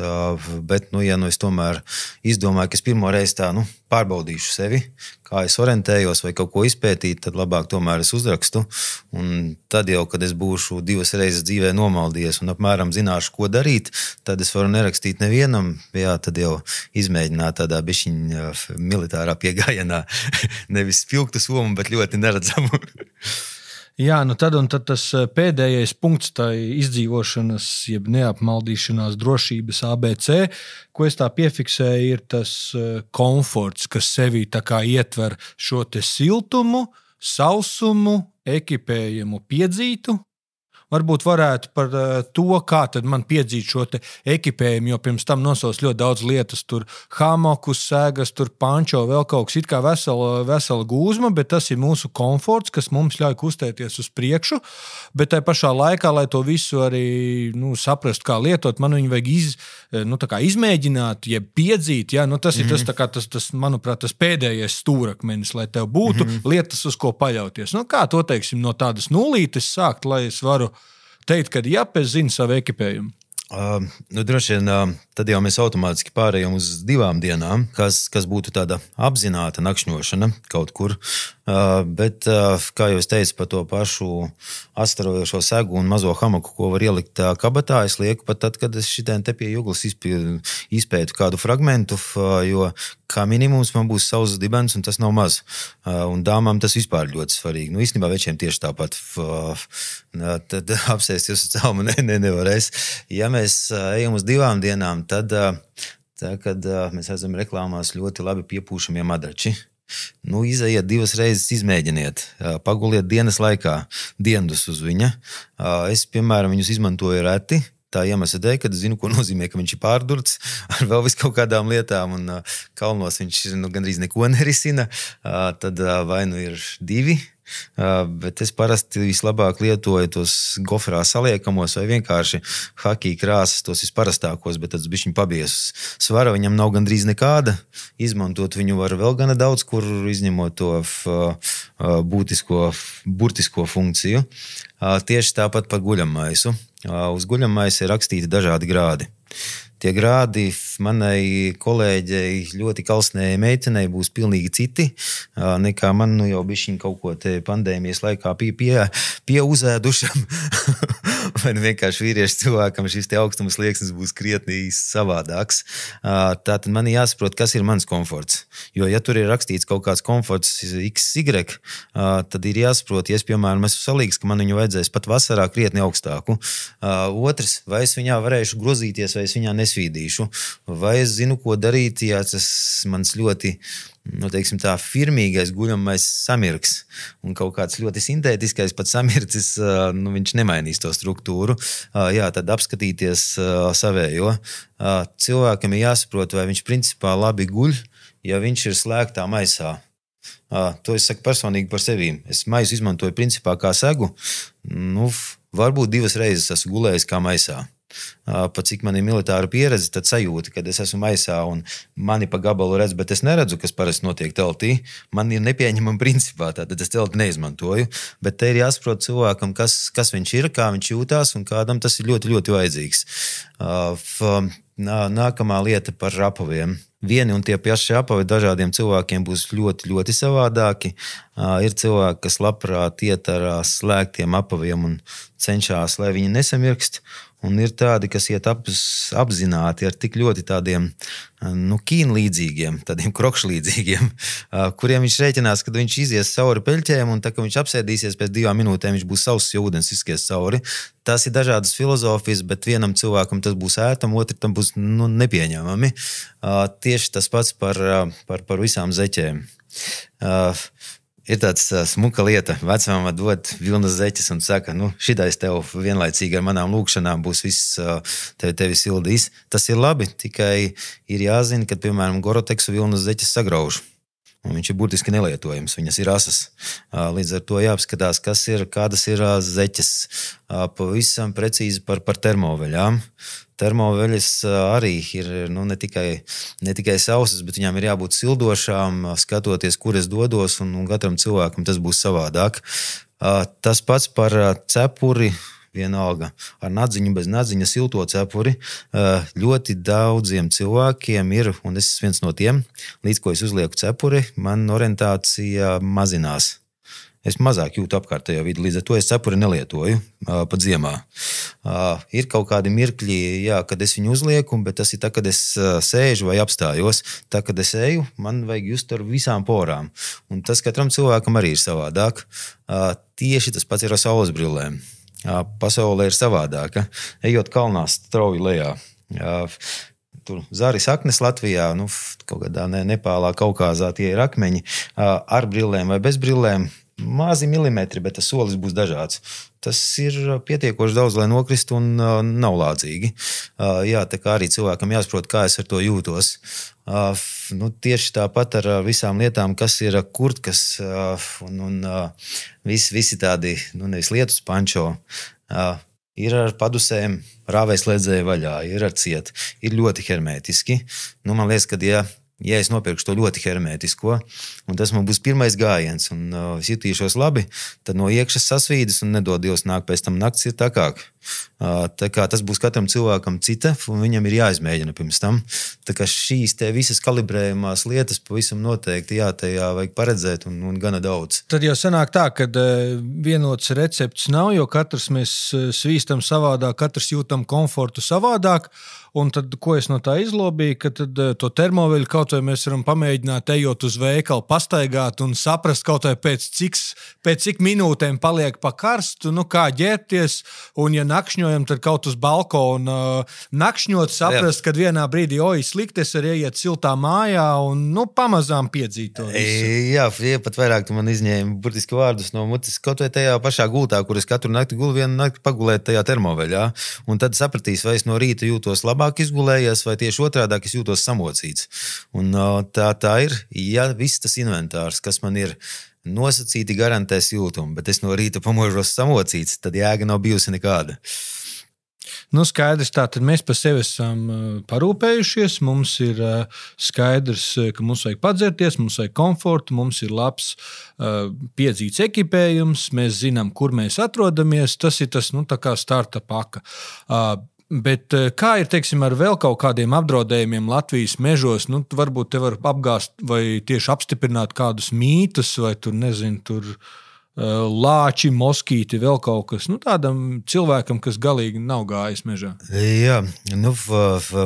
Speaker 3: bet, nu, ja nu es tomēr izdomāju, ka es pirmo reizi tā, nu, pārbaudīšu sevi, kā es orientējos vai kaut ko izpētīt, tad labāk tomēr es uzrakstu. Un tad jau, kad es būšu 2 reizes dzīvē nomaldījies un apmēram zināšu, ko darīt, tad es varu nerakstīt nevienam, jā, tad jau izmēģināt tādā bišķiņa militārā piegājienā, nevis spilgtu somu, bet ļoti neredzamu.
Speaker 2: Jā, nu tad tas pēdējais punkts tai izdzīvošanas, jeb neapmaldīšanās drošības ABC, ko es tā piefiksēju, ir tas komforts, kas sevī tā kā ietver šo te siltumu, sausumu, ekipējumu, piedzītu. Varbūt varētu par to, kā tad man piedzīt šo te ekipējumu, jo pirms tam nosos ļoti daudz lietas, tur hamokus, sēgas, tur pančo, vēl kaut kas, it kā vesela gūzma, bet tas ir mūsu komforts, kas mums ļauj kustēties uz priekšu, bet tai pašā laikā, lai to visu arī, nu, saprast, kā lietot, man viņu vajag izmēģināt, jeb piedzīt, ja, nu, tas ir tas, tā kā tas, manuprāt, tas pēdējais stūrakmenis, lai tev būtu lietas, uz ko paļauties. Nu, kā to, teiksim, no tādas nulītes sākt, lai es varu teikt, ka jā, es zinu savu ekipējumu.
Speaker 3: Nu, droši vien, tad jau mēs automātiski pārējām uz 2 dienām, kas būtu tāda apzināta nakšņošana kaut kur. Bet, kā jau es teicu, par to pašu atstarojošo segu un mazo hamaku, ko var ielikt kabatā, es lieku pat tad, kad es šitien te pie juglas izpētu kādu fragmentu, jo kā minimums man būs savs dibens, un tas nav maz. Un dāmām tas vispār ļoti svarīgi. Nu, īstenībā večiem tieši tāpat. Tad apsēsties uz celmu nevarēs. Ja mēs ejam uz 2 dienām, tad, kad mēs esam reklāmās ļoti labi piepūšamie madrači, nu, izaiet 2 reizes, izmēģiniet, paguliet dienas laikā diendus uz viņa. Es, piemēram, viņus izmantoju reti, tā iemesla dēļ, kad zinu, ko nozīmē, ka viņš ir pārdurts ar vēl vis kaut kādām lietām, un kalnos viņš gandrīz neko nerisina, tad vai nu ir 2, bet es parasti vislabāk lietoju tos gofrā saliekamos vai vienkārši hakī krāsas, tos visparastākos, bet tas bišķiņ pabiesus. Svara viņam nav gandrīz nekāda, izmantot viņu var vēl gana daudz, kur izņemot to burtisko funkciju. Tieši tāpat par guļammaisu. Uz guļammaisa ir rakstīti dažādi grādi. Tie grādi manai kolēģei ļoti kalsnējai meitenei būs pilnīgi citi, nekā man nu jau bišķiņ kaut ko te pandēmijas laikā pieuzēdušam. vai vienkārši vīriešu cilvēkam šis te augstuma slieksnis būs krietni savādāks. Tātad man ir jāsaprot, kas ir mans komforts. Jo, ja tur ir rakstīts kaut kāds komforts XY, tad ir jāsaprot, ja es, piemēram, esmu salīgs, ka man viņu vajadzēs pat vasarā krietni augstāku. Otrs, vai es viņā varēšu grozīties, vai es viņā nesvīdīšu, vai es zinu, ko darīt, ja tas mans ļoti teiksim tā, firmīgais guļamais samirks un kaut kāds ļoti sintētiskais pat samircis, viņš nemainīs to struktūru. Jā, tad apskatīties savējo. Cilvēkam ir jāsaprot, vai viņš principā labi guļ, ja viņš ir slēgtā maisā. To es saku personīgi par sevīm. Es maisu izmantoju principā kā segu. Varbūt 2 reizes esmu gulējis kā maisā. Pat cik man ir militāra pieredze, tad sajūta, kad es esmu maisā un mani pa gabalu redz, bet es neredzu, kas parasti notiek teltī. Man ir nepieņemama principā, tātad es telti neizmantoju, bet te ir jāsaprot cilvēkam, kas viņš ir, kā viņš jūtās un kādam tas ir ļoti, ļoti vajadzīgs. Nākamā lieta par apaviem. Vieni un tie paši apavi dažādiem cilvēkiem būs ļoti, ļoti savādāki. Ir cilvēki, kas labprāt iet ar slēgtiem apaviem un cenšas, lai viņi nesamirkst. Un ir tādi, kas iet apzināti ar tik ļoti tādiem kīnlīdzīgiem, tādiem krokšlīdzīgiem, kuriem viņš rēķinās, kad viņš izies cauri peļķēm un tā, ka viņš apsēdīsies pēc 2 minūtēm, viņš būs sauss, ja ūdens izskies cauri. Tas ir dažādas filozofijas, bet vienam cilvēkam tas būs ērtam, otram būs nepieņemami. Tieši tas pats par visām zeķēm. Ir tāds smuka lieta. Vecmāma dod vilnas zeķes un saka, šitais tev vienlaicīgi ar manām lūkšanām būs viss tevi sildīs. Tas ir labi, tikai ir jāzina, ka, piemēram, Goroteksu vilnas zeķes sagrauž. Un viņš ir burtiski nelietojams, viņas ir asas. Līdz ar to jāapskatās, kādas ir zeķes. Pavisam precīzi par termoveļām. Termoveļas arī ir ne tikai sausas, bet viņām ir jābūt sildošām, skatoties, kur es dodos, un katram cilvēkam tas būs savādāk. Tas pats par cepuri, vienalga ar nadziņu, bez nadziņa, silto cepuri. Ļoti daudziem cilvēkiem ir, un es esmu viens no tiem, līdz ko es uzlieku cepuri, man orientācija mazinās. Es mazāk jūtu apkārtējo vidi, līdz ar to es cepuri nelietoju pat ziemā. Ir kaut kādi mirkļi, kad es viņu uzlieku, bet tas ir tā, kad es sēžu vai apstājos. Tā, kad es eju, man vajag just ar visām porām. Un tas katram cilvēkam arī ir savādāk. Tieši tas pats ir ar saules brillēm. Pasaule ir savādāka. Ejot kalnā strauji lejā. Tur zari saknes Latvijā, kaut kādā Nepālā, Kaukāzā tie ir akmeņi. Ar brillēm vai bez brillēm. Mazi milimetri, bet tas solis būs dažāds. Tas ir pietiekoši daudz, lai nokristu un nav lādzīgi. Tā kā arī cilvēkam jāsaprot, kā es ar to jūtos. Tieši tāpat ar visām lietām, kas ir kurtkas un visi tādi, nevis lietus pančo, ir ar padusēm, rāvēslēdzēju vaļā, ir ar ciet, ir ļoti hermētiski. Man liekas, ka ja es nopirkšu to ļoti hermētisko, un tas man būs pirmais gājiens, un es jutīšos labi, tad no iekšas sasvīdis un nedod Dievs nāk pēc tam nakts ir takāk. Tā kā tas būs katram cilvēkam cita, un viņam ir jāizmēģina pirms tam. Tā kā šīs te visas kalibrējumās lietas pavisam noteikti tajā vajag paredzēt un gana daudz.
Speaker 2: Tad jau sanāk tā, ka vienots recepts nav, jo katrs mēs svīstam savādāk, katrs jūtam komfortu savādāk. Un tad, ko es no tā izlobīju, ka tad to termoveļu kaut vai mēs varam pamēģināt ejot uz veikalu, pastaigāt un saprast kaut vai pēc cik minūtēm paliek pa karstu, kā ģērbties, un ja nakšņojam, tad kaut uz balkonu nakšņot, saprast, kad vienā brīdī, slikti, es arī iet siltā mājā un, pamazām piedzīt to visu.
Speaker 3: Jā, pat vairāk tu man izņēmi burtiski vārdus no mutes, kaut vai tajā pašā gultā, kur es katru nakti gulu, vienu nakti pagulēt tajā termoveļā, un tad sapratīs, vai es no rīta jūtos labāk izgulējies, vai tieši otrādāk es jūtos samocīts. Un tā ir, ja viss tas inventārs, kas man ir nosacīti garantēs jūtumu, bet es no rīta pamožos samocīts, tad jēga nav bijusi nekāda.
Speaker 2: Skaidrs, tātad mēs par sevi esam parūpējušies, mums ir skaidrs, ka mums vajag padzerties, mums vajag komfortu, mums ir labs piedzīts ekipējums, mēs zinām, kur mēs atrodamies, tas ir tas, tā kā starta paka. Bet kā ir, teiksim, ar vēl kaut kādiem apdraudējumiem Latvijas mežos? Varbūt te var apgāst vai tieši apstiprināt kādus mītus, vai tur, nezinu, tur lāči, moskīti, vēl kaut kas. Tādam cilvēkam, kas galīgi nav gājis mežā.
Speaker 3: Jā,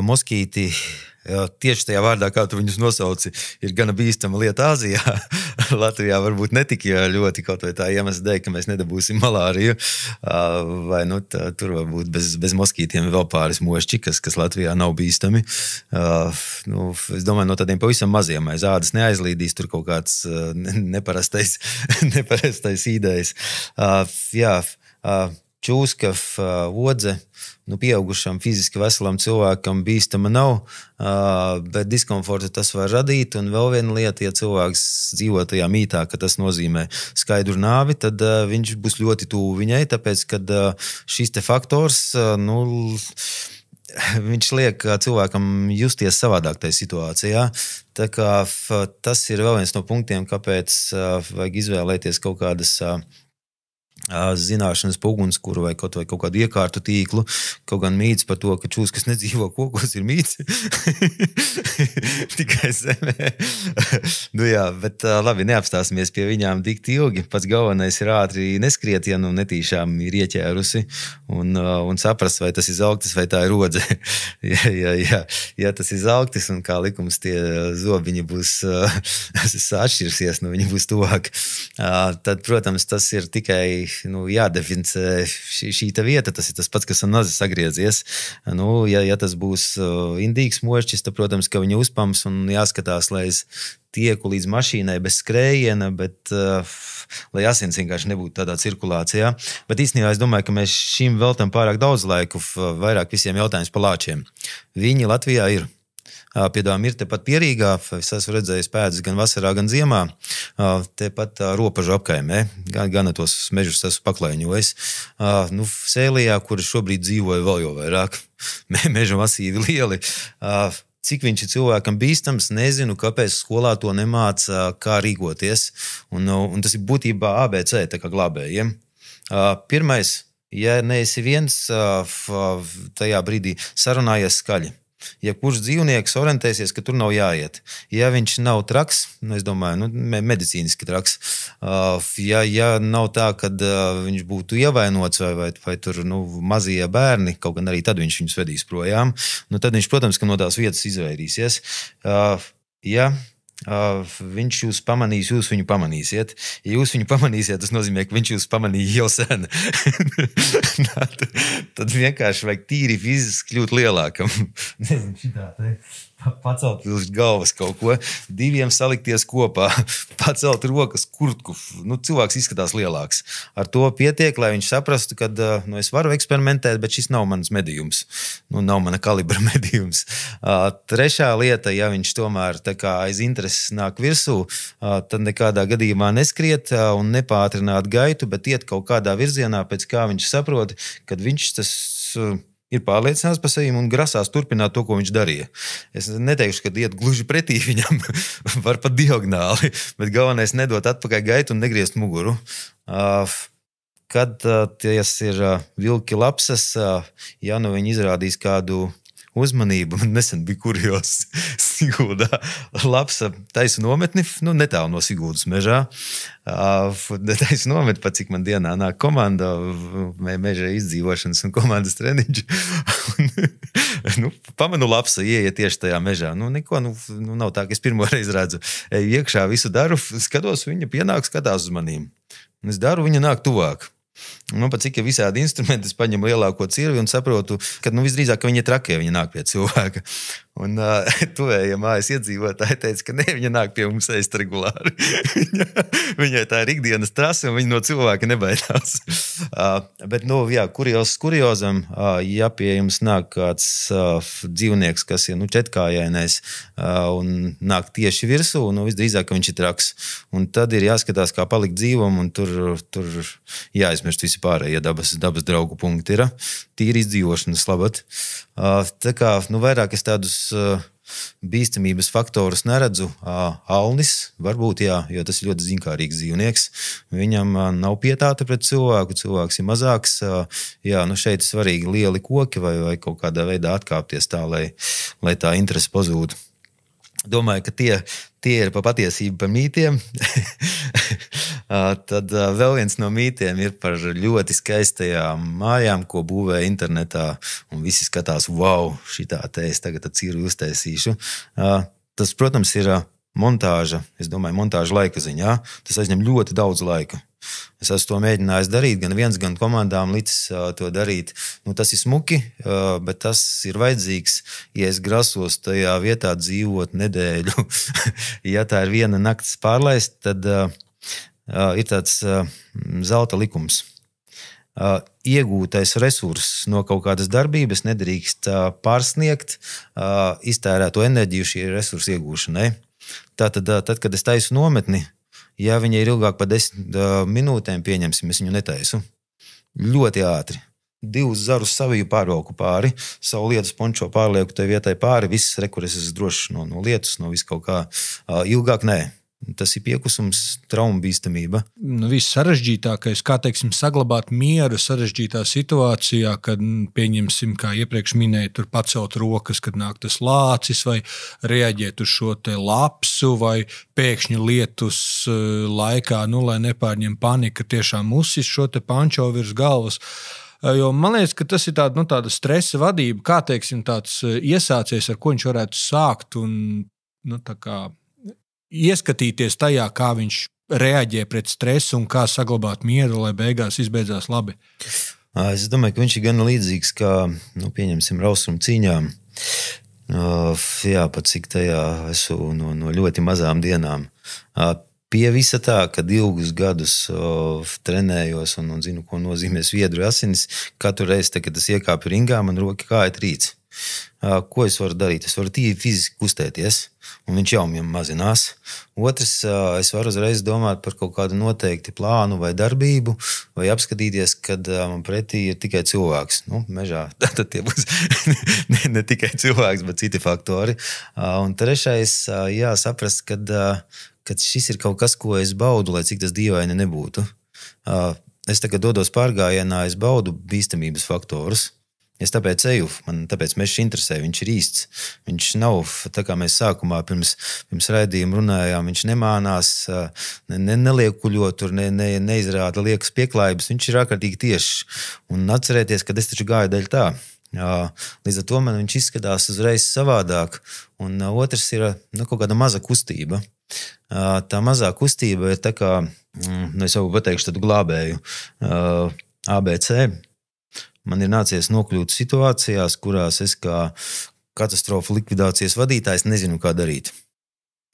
Speaker 3: moskīti, tieši tajā vārdā, kā tu viņus nosauci, ir gana bīstama lieta Āzijā. Latvijā varbūt netik ļoti kaut vai tā iemesla dēļ, ka mēs nedabūsim malāriju, vai tur varbūt bez moskītiem vēl pāris mošķi, kas Latvijā nav bīstami. Es domāju, no tādiem pavisam maziem aiz ādas neaizlīdīs tur kaut kāds neparastais idejas. Čūska, odze, pieaugušam, fiziski veselam cilvēkam bīstama nav, bet diskomfortu tas var radīt. Un vēl viena lieta, ja cilvēks dzīvo tajā mītā, ka tas nozīmē skaidru nāvi, tad viņš būs ļoti tuvu viņai, tāpēc, kad šis te faktors, viņš liek cilvēkam justies savādāk tajā situācijā. Tā kā tas ir vēl viens no punktiem, kāpēc vajag izvēlēties kaut kādas zināšanas ugunskura vai kaut kādu iekārtu tīklu, kaut gan mīts par to, ka čūskas nedzīvo kokos, ir mīts. Tikai zemē. Bet labi, neapstāsimies pie viņām tik ilgi. Pats galvenais ir ātri neskriet, ja netīšām ir ieķērusi un saprast, vai tas ir zelktis vai tā ir rodze. Ja tas ir zelktis un kā likums tie zobiņi būs atšķirsies, viņi būs tuvāk, tad, protams, tas ir tikai jādefinicē šī vieta, tas ir tas pats, kas ar nazi sagriezies. Ja tas būs indīgs mošķis, tad, protams, ka viņa uzpams un jāskatās, lai es tieku līdz mašīnai bez skrējiena, bet lai asins vienkārši nebūtu tādā cirkulācijā. Bet īstenībā es domāju, ka mēs šim veltam pārāk daudz laiku, vairāk visiem jautājums par lāčiem. Viņi Latvijā ir. Piedām ir tepat Pierīgā, es esmu redzējis pēdas gan vasarā, gan ziemā, tepat Ropažu apkaimē, gan tos mežus esmu paklaiņojis. Sēlijā, kur šobrīd dzīvoju vēl jau vairāk, meža masīvi lieli. Cik viņš ir cilvēkam bīstams, nezinu, kāpēc skolā to nemāca, kā rīkoties. Un tas ir būtībā ABC, tā kā glābējiem. Pirmais, ja neesi viens, tajā brīdī sarunājies skaļi. Ja kurš dzīvnieks orientēsies, ka tur nav jāiet. Ja viņš nav traks, es domāju, medicīniski traks, ja nav tā, kad viņš būtu ievainots vai tur mazie bērni, kaut gan arī tad viņš viņus vedīs projām, tad viņš, protams, ka no tās vietas izvairīsies. Ja viņš jūs pamanīs, jūs viņu pamanīsiet. Ja jūs viņu pamanīsiet, tas nozīmē, ka viņš jūs pamanīja jau sen. Tad vienkārši vajag tīri fiziski kļūt lielākam. Nezinu, šitā te pacelt uz galvas kaut ko, diviem salikties kopā, pacelt rokas kurtku. Cilvēks izskatās lielāks. Ar to pietiek, lai viņš saprastu, ka es varu eksperimentēt, bet šis nav mans medījums. Nav mana kalibra medījums. Trešā lieta, ja viņš tomēr tā kā aiz intereses nāk virsū, tad nekādā gadījumā neskriet un nepātrināt gaitu, bet iet kaut kādā virzienā, pēc kā viņš saprot, kad viņš tas ir pārliecināts par sevi un grasās turpināt to, ko viņš darīja. Es neteikšu, ka iet gluži pretī viņam, var pat diagonāli, bet galvenais nedot atpakaļ gaitu un negriezt muguru. Kad ties ir vilki lapsas, ja viņi izrādīs kādu uzmanību, nesen bija kurjos Siguldā lapsa taisu nometni, netālu no Siguldas mežā. Taisu nometni, pat cik man dienā nāk komanda, meža izdzīvošanas un komandas treniņš. Pamanu lapsa, ieiet tieši tajā mežā. Neko, nav tā, ka es pirmo reizi redzu. Eju iekšā, visu daru, skatos, viņa pienāk, skatās uz manīm. Es daru, viņa nāk tuvāk. Pat cik ir visādi instrumenti, es paņemu lielāko cirvi un saprotu, ka visdrīzāk, ka viņa ir trakie, viņa nāk pie cilvēka. Un tuvējie mājas iedzīvotāji teica, ka ne, viņa nāk pie mums ēst regulāri. Viņai tā ir ikdienas trase un viņa no cilvēka nebaidās. Bet, kuriozam, ja pie jums nāk kāds dzīvnieks, kas ir četrkājainais un nāk tieši virsū, visdrīzāk, ka viņš ir traks. Un tad ir jāskatās, kā palikt dzīvam un tur jāizmirst visi pārējie dabas draugu punkti ir. Tīri izdzīvošanas labad. Tā kā, vairāk es tādus bīstamības faktorus neredzu. Alnis varbūt, jā, jo tas ir ļoti zinkārīgs dzīvnieks. Viņam nav pietāta pret cilvēku, cilvēks ir mazāks. Jā, šeit ir svarīgi lieli koki vai kaut kādā veidā atkāpties tā, lai tā interese pazūd. Domāju, ka tie ir pa patiesību, pa mītiem. Tad vēl viens no mītiem ir par ļoti skaistajām mājām, ko būvē internetā, un visi skatās, wow, šitā te es tagad cīru uztaisīšu. Tas, protams, ir montāža, es domāju, montāža laika ziņā. Tas aizņem ļoti daudz laika. Es esmu to mēģinājis darīt, gan viens, gan komandām līdz to darīt. Tas ir smuki, bet tas ir vajadzīgs, ja es grasos tajā vietā dzīvot nedēļu. Ja tā ir viena nakts pārlaist, tad ir tāds zelta likums. Iegūtais resurss no kaut kādas darbības nedrīkst pārsniegt iztērēto enerģiju šī resursa iegūšanai. Tātad, tad, kad es taisu nometni, ja viņa ir ilgāk par 10 minūtēm, pieņemsim, es viņu netaisu. Ļoti ātri. 2 zarus saviju pārvalku pāri, savu lietus pončo pārlieku tai vietai pāri, visas rekures es drošs no lietus, no visu kaut kā. Ilgāk nē. Tas ir piekusums, trauma bīstamība.
Speaker 2: Viss sarežģītākais, kā teiksim, saglabāt mieru sarežģītā situācijā, kad, pieņemsim, kā iepriekš minēju, tur pacelt rokas, kad nāk tas lācis, vai reaģēt uz šo te lapsu, vai pēkšņi lietus laikā, lai nepārņem panika, tiešām uzsis šo te pančo virs galvas. Jo man liekas, ka tas ir tāda stresa vadība, kā teiksim, tāds iesācies, ar ko viņš varētu sākt un tā kā ieskatīties tajā, kā viņš reaģē pret stresu un kā saglabāt mieru, lai beigās izbeidzās labi.
Speaker 3: Es domāju, ka viņš ir gan līdzīgs kā, pieņemsim, rausuma cīņām. Jā, pat cik tajā esmu no ļoti mazām dienām. Pie visa tā, kad ilgus gadus trenējos un zinu, ko nozīmē sviedru asinis, katru reizi, kad es iekāpu ringā, man roka kāja trīc. Ko es varu darīt? Es varu tīri fiziski kustēties, un viņš jau mazinās. Otrs, es varu uzreiz domāt par kaut kādu noteikti plānu vai darbību, vai apskatīties, kad man pretī ir tikai cilvēks. Mežā, tad tie būs ne tikai cilvēks, bet citi faktori. Un trešais, saprast, kad šis ir kaut kas, ko es baudu, lai cik tas dīvaini nebūtu. Es tagad dodos pārgājienā, es baudu bīstamības faktorus. Es tāpēc eju, man tāpēc mežs interesē, viņš ir īsts. Viņš nav, tā kā mēs sākumā pirms raidījuma runājām, viņš nemānās, neliekuļo tur, neizrāda liekas pieklājības, viņš ir ārkārtīgi tiešs. Un atcerēties, ka es taču gāju daļ tā. Līdz ar to man viņš izskatās uzreiz savādāk. Un otrs ir kaut kāda maza kustība. Tā mazā kustība ir tā kā, es jau pateikšu tādu glābēju, ABC. Man ir nācies nokļūt situācijās, kurās es kā katastrofu likvidācijas vadītājs nezinu, kā darīt.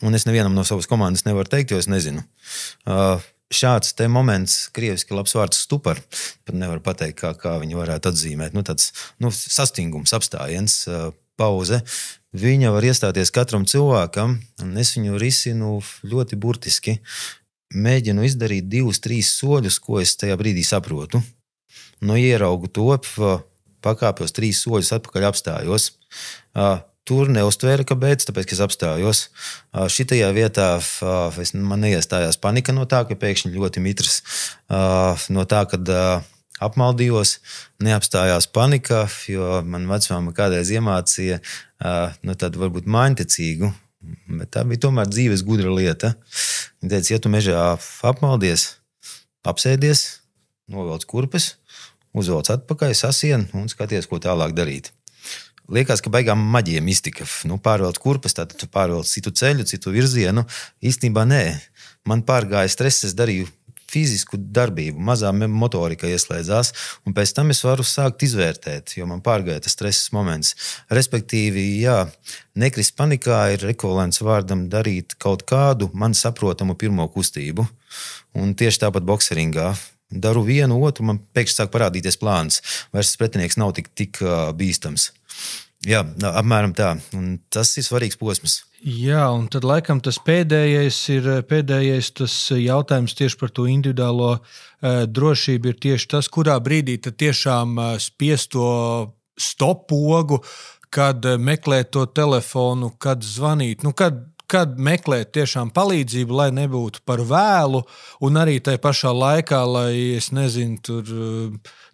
Speaker 3: Un es nevienam no savas komandas nevaru teikt, jo es nezinu. Šāds te moments, krieviski labs vārds stupar, pat nevaru pateikt, kā viņi varētu atzīmēt. Tāds sastingums, apstājiens, pauze. Viņa var iestāties katram cilvēkam, un es viņu risinu ļoti burtiski. Mēģinu izdarīt 2-3 soļus, ko es tajā brīdī saprotu. Ieraugu to, pakāpjos 3 soļus atpakaļ apstājos. Tur neuztvēra, kāpēc, tāpēc, ka es apstājos. Šitajā vietā man neiestājās panika no tā, ka pēkšņi ļoti mitrs. No tā, kad apmaldījos, neapstājās panika, jo man vecmāma kādreiz iemācīja tādu varbūt māņticīgu, bet tā bija tomēr dzīves gudra lieta. Viņa teica, ja tu mežā apmaldies, apsēdies, novelc kurpes, uzvelc atpakaļ, sasien un skaties, ko tālāk darīt. Liekas, ka baigām maģiem iztika. Pārvelc kurpes, tātad tu pārvelc citu ceļu, citu virzienu. Īstenībā nē. Man pārgāja stress, es darīju fizisku darbību, mazā motorika ieslēdzās, un pēc tam es varu sākt izvērtēt, jo man pārgāja tas stress moments. Respektīvi, nekrist panikā ir ekvivalents vārdam darīt kaut kādu man saprotamu pirmo kustību. Un tieši tāpat bokseringā. Daru vienu, otru, man pēkšņi sāk parādīties plāns. Vairs pretinieks nav tik bīstams. Jā, apmēram tā. Un tas ir svarīgs posms.
Speaker 2: Jā, un tad laikam tas pēdējais tas jautājums tieši par to individuālo drošību ir tieši tas, kurā brīdī tad tiešām spiest to stop pogu, kad meklēt to telefonu, kad zvanīt, kad meklēt tiešām palīdzību, lai nebūtu par vēlu, un arī tajā pašā laikā, lai, es nezinu, tur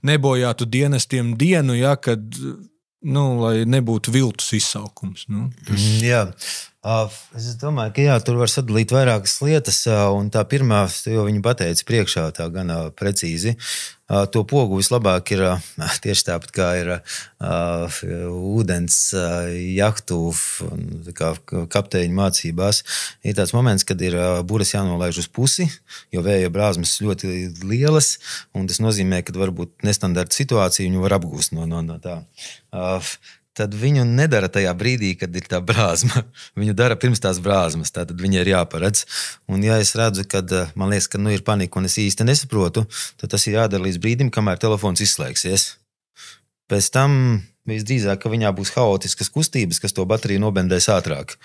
Speaker 2: nebojātu dienestiem dienu, kad, lai nebūtu viltus izsaukums.
Speaker 3: Jā, Es domāju, ka tur var sadalīt vairākas lietas, un tā pirmā, jo viņi pateica priekšā tā gan precīzi. To pogu vislabāk ir tieši tāpat, kā ir ūdens jahtu kapteiņu mācībās. Ir tāds moments, kad ir buras jānolaiž uz pusi, jo vēja brāzmas ļoti lielas, un tas nozīmē, ka varbūt nestandarta situācija viņu var apgūst no tā. Tad viņu nedara tajā brīdī, kad ir tā brāzma. Viņu dara pirms tās brāzmas, tad viņai ir jāparedz. Un ja es redzu, kad man liekas, ka ir panika un es īsti nesaprotu, tad tas ir jādara līdz brīdim, kamēr telefons izslēgsies. Pēc tam visdrīzāk, ka viņā būs haotiskas kustības, kas to bateriju nobendēs ātrāk.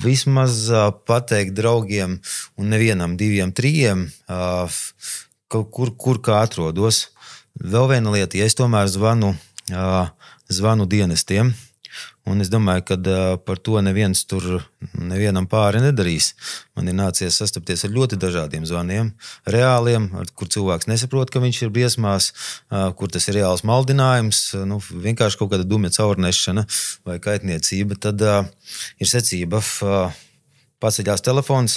Speaker 3: Vismaz pateikt draugiem un nevienam, 2, 3, kur kā atrodos. Vēl viena lieta, ja es tomēr zvanu dienestiem, un es domāju, ka par to nevienam pāri nedarīs. Man ir nācies sastapties ar ļoti dažādiem zvaniem, reāliem, kur cilvēks nesaprot, ka viņš ir briesmās, kur tas ir reāls maldinājums, vienkārši kaut kāda dumja caurnešana vai kaitniecība, tad ir secība. Paceļās telefons,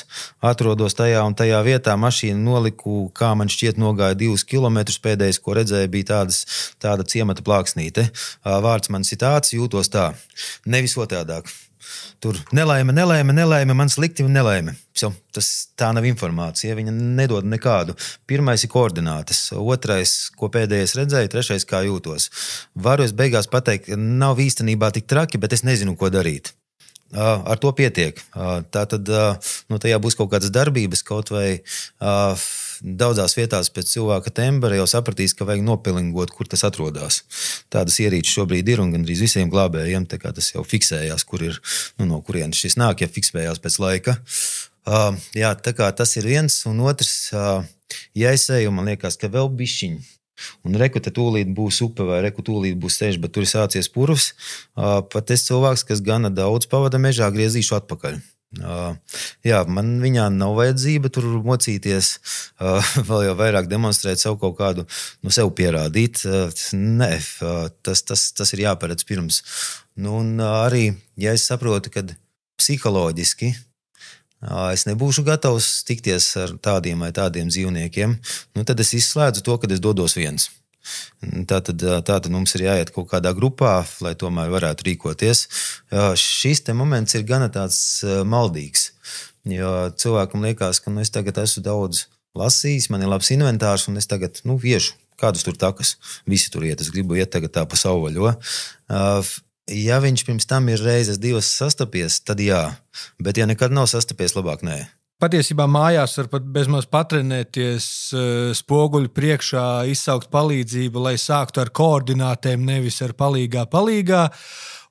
Speaker 3: atrodos tajā un tajā vietā, mašīnu noliku, kā man šķiet, nogāja 2 kilometrus, pēdējais, ko redzēju, bija tāda ciemata plāksnīte. Vārds man citāts, jūtos tā, nevis otādāk. Tur nelaime, man slikti un nelaime. Tā nav informācija, viņa nedod nekādu. Pirmais ir koordinātes, otrais, ko pēdējais redzēju, trešais, kā jūtos. Varu es beigās pateikt, ka nav īstenībā tik traki, bet es nezinu, ko darīt. Ar to pietiek. Tātad tajā būs kaut kādas darbības, kaut vai daudzās vietās pēc cilvēka tembra jau sapratīs, ka vajag nopilingot, kur tas atrodas. Tādas ierīces šobrīd ir un gandrīz visiem glābējiem, tā kā tas jau fiksējās, kur ir, no kurienes šis nāk, ja fiksējās pēc laika. Tā kā tas ir viens, un otrs, ja es eju, man liekas, ka vēl bišķiņ. Un reku te tūlīt būs upe vai reku tūlīt būs ceļš, bet tur ir sācies purvs. Pat es cilvēks, kas gana daudz pavada mežā, griezīšu atpakaļ. Man viņā nav vajadzība tur mocīties, vēl jau vairāk demonstrēt savu kaut kādu, sev pierādīt. Nē, tas ir jāparedz pirms. Un arī, ja es saprotu, ka psiholoģiski es nebūšu gatavs tikties ar tādiem vai tādiem dzīvniekiem, tad es izslēdzu to, kad es dodos viens. Tātad mums ir jāiet kaut kādā grupā, lai tomēr varētu rīkoties. Šis te moments ir gana tāds maldīgs, jo cilvēkam liekas, ka es tagad esmu daudz lasījis, man ir labs inventārs un es tagad iešu, kādus tur takas. Visi tur iet, es gribu iet tagad tā pa savvaļo. Ja viņš pirms tam ir reizes 2 sastapies, tad jā, bet ja nekad nav sastapies, labāk nē.
Speaker 2: Patiesībā mājās var pat bezmaz patrenēties spoguļu priekšā, izsaukt palīdzību, lai sāktu ar koordinātēm, nevis ar palīgā.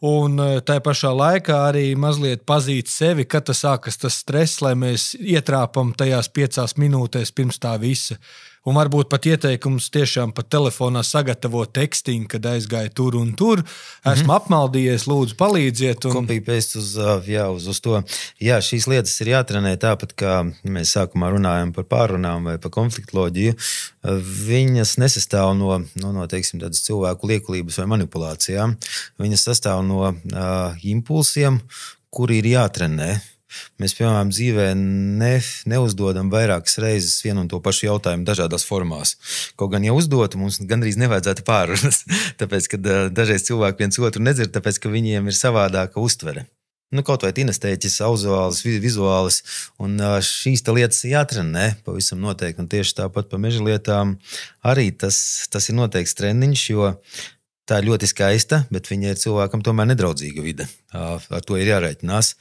Speaker 2: Un tai pašā laikā arī mazliet pazīt sevi, kad tas sākas tas stress, lai mēs ietrāpam tajās 5 minūtēs pirms tā visa. Un varbūt pat ieteikums tiešām pat telefonā sagatavot tekstiņu, kad aizgāju tur un tur. Esmu apmaldījies, lūdzu palīdziet.
Speaker 3: Kopīgi-pēst uz to. Jā, šīs lietas ir jātrenē tāpat, kā mēs sākumā runājam par pārrunām vai par konfliktoloģiju. Viņas nesastāv no teiksim, tādas cilvēku liekulības vai manipulācijām. Viņas sastāv no impulsiem, kuri ir jātrenē. Mēs, piemēram, dzīvē neuzdodam vairākas reizes vienu un to pašu jautājumu dažādās formās. Kaut gan, ja uzdotu, mums gandrīz nevajadzētu pārunas, tāpēc, ka dažreiz cilvēki viens otru nedzird, tāpēc, ka viņiem ir savādāka uztvere. Kaut vai tinestēķis, auzuālis, vizuālis, un šīs lietas jātrenē pavisam noteikti, un tieši tāpat pa meža lietām arī tas ir noteikts treniņš, jo tā ir ļoti skaista, bet viņa ir cilvēkam tomēr nedraudzīga vide. Ar to ir jārēķinās.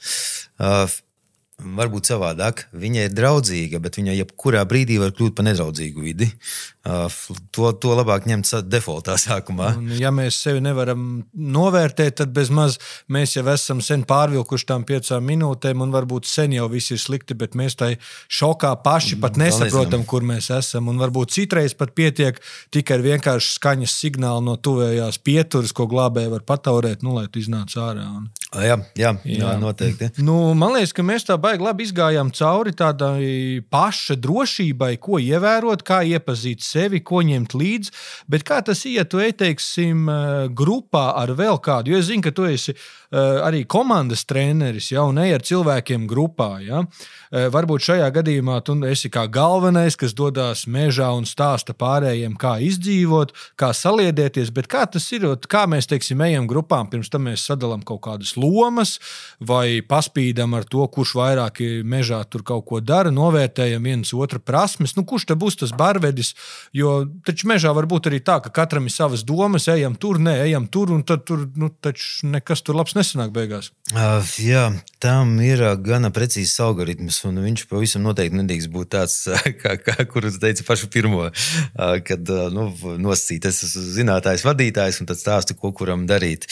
Speaker 3: Varbūt savādāk. Viņa ir draudzīga, bet viņa jebkurā brīdī var kļūt par nedraudzīgu vidi. To labāk ņemt defaultā sākumā.
Speaker 2: Un, ja mēs sevi nevaram novērtēt, tad bezmaz mēs jau esam sen pārvilkuši tām 5 minūtēm un varbūt sen jau viss ir slikti, bet mēs tai šokā paši pat nesaprotam, kur mēs esam. Un varbūt citreiz pat pietiek tikai ar vienkārši skaņas signālu no tuvējās pieturas, ko glābēji var pataurēt, lai tu iznāc ārā.
Speaker 3: Jā, noteikti.
Speaker 2: Man liekas, ka mēs tā baigi labi izgājām cauri tādai paša drošībai, ko ievērot, kā iepazīt sevi, ko ņemt līdzi, bet kā tas iet, tu teiksim, grupā ar vēl kādu, jo es zinu, ka tu esi arī komandas treneris, ja, un ej ar cilvēkiem grupā, ja. Varbūt šajā gadījumā tu esi kā galvenais, kas dodās mežā un stāsta pārējiem, kā izdzīvot, kā saliedēties, bet kā tas ir, kā mēs, teiksim, ejam grupām, pirms tam mēs sadalām kaut kādas lomas vai paspīdam ar to, kurš vairāk mežā tur kaut ko dara, novērtējam viens otra prasmes, kurš te būs tas barvedis, jo taču mežā var būt arī tā, ka katram ir savas domas, ejam tur, ejam tur, un tad tur, taču nekas tur labs nesanāk beigās.
Speaker 3: Jā, tam ir gana precīzs algoritms, un viņš pavisam noteikti nedrīkst būt tāds, kur es teicu pašu pirmo, kad nosacīt, es esmu zinātājs, vadītājs, un tad stāstu, ko kuram darīt.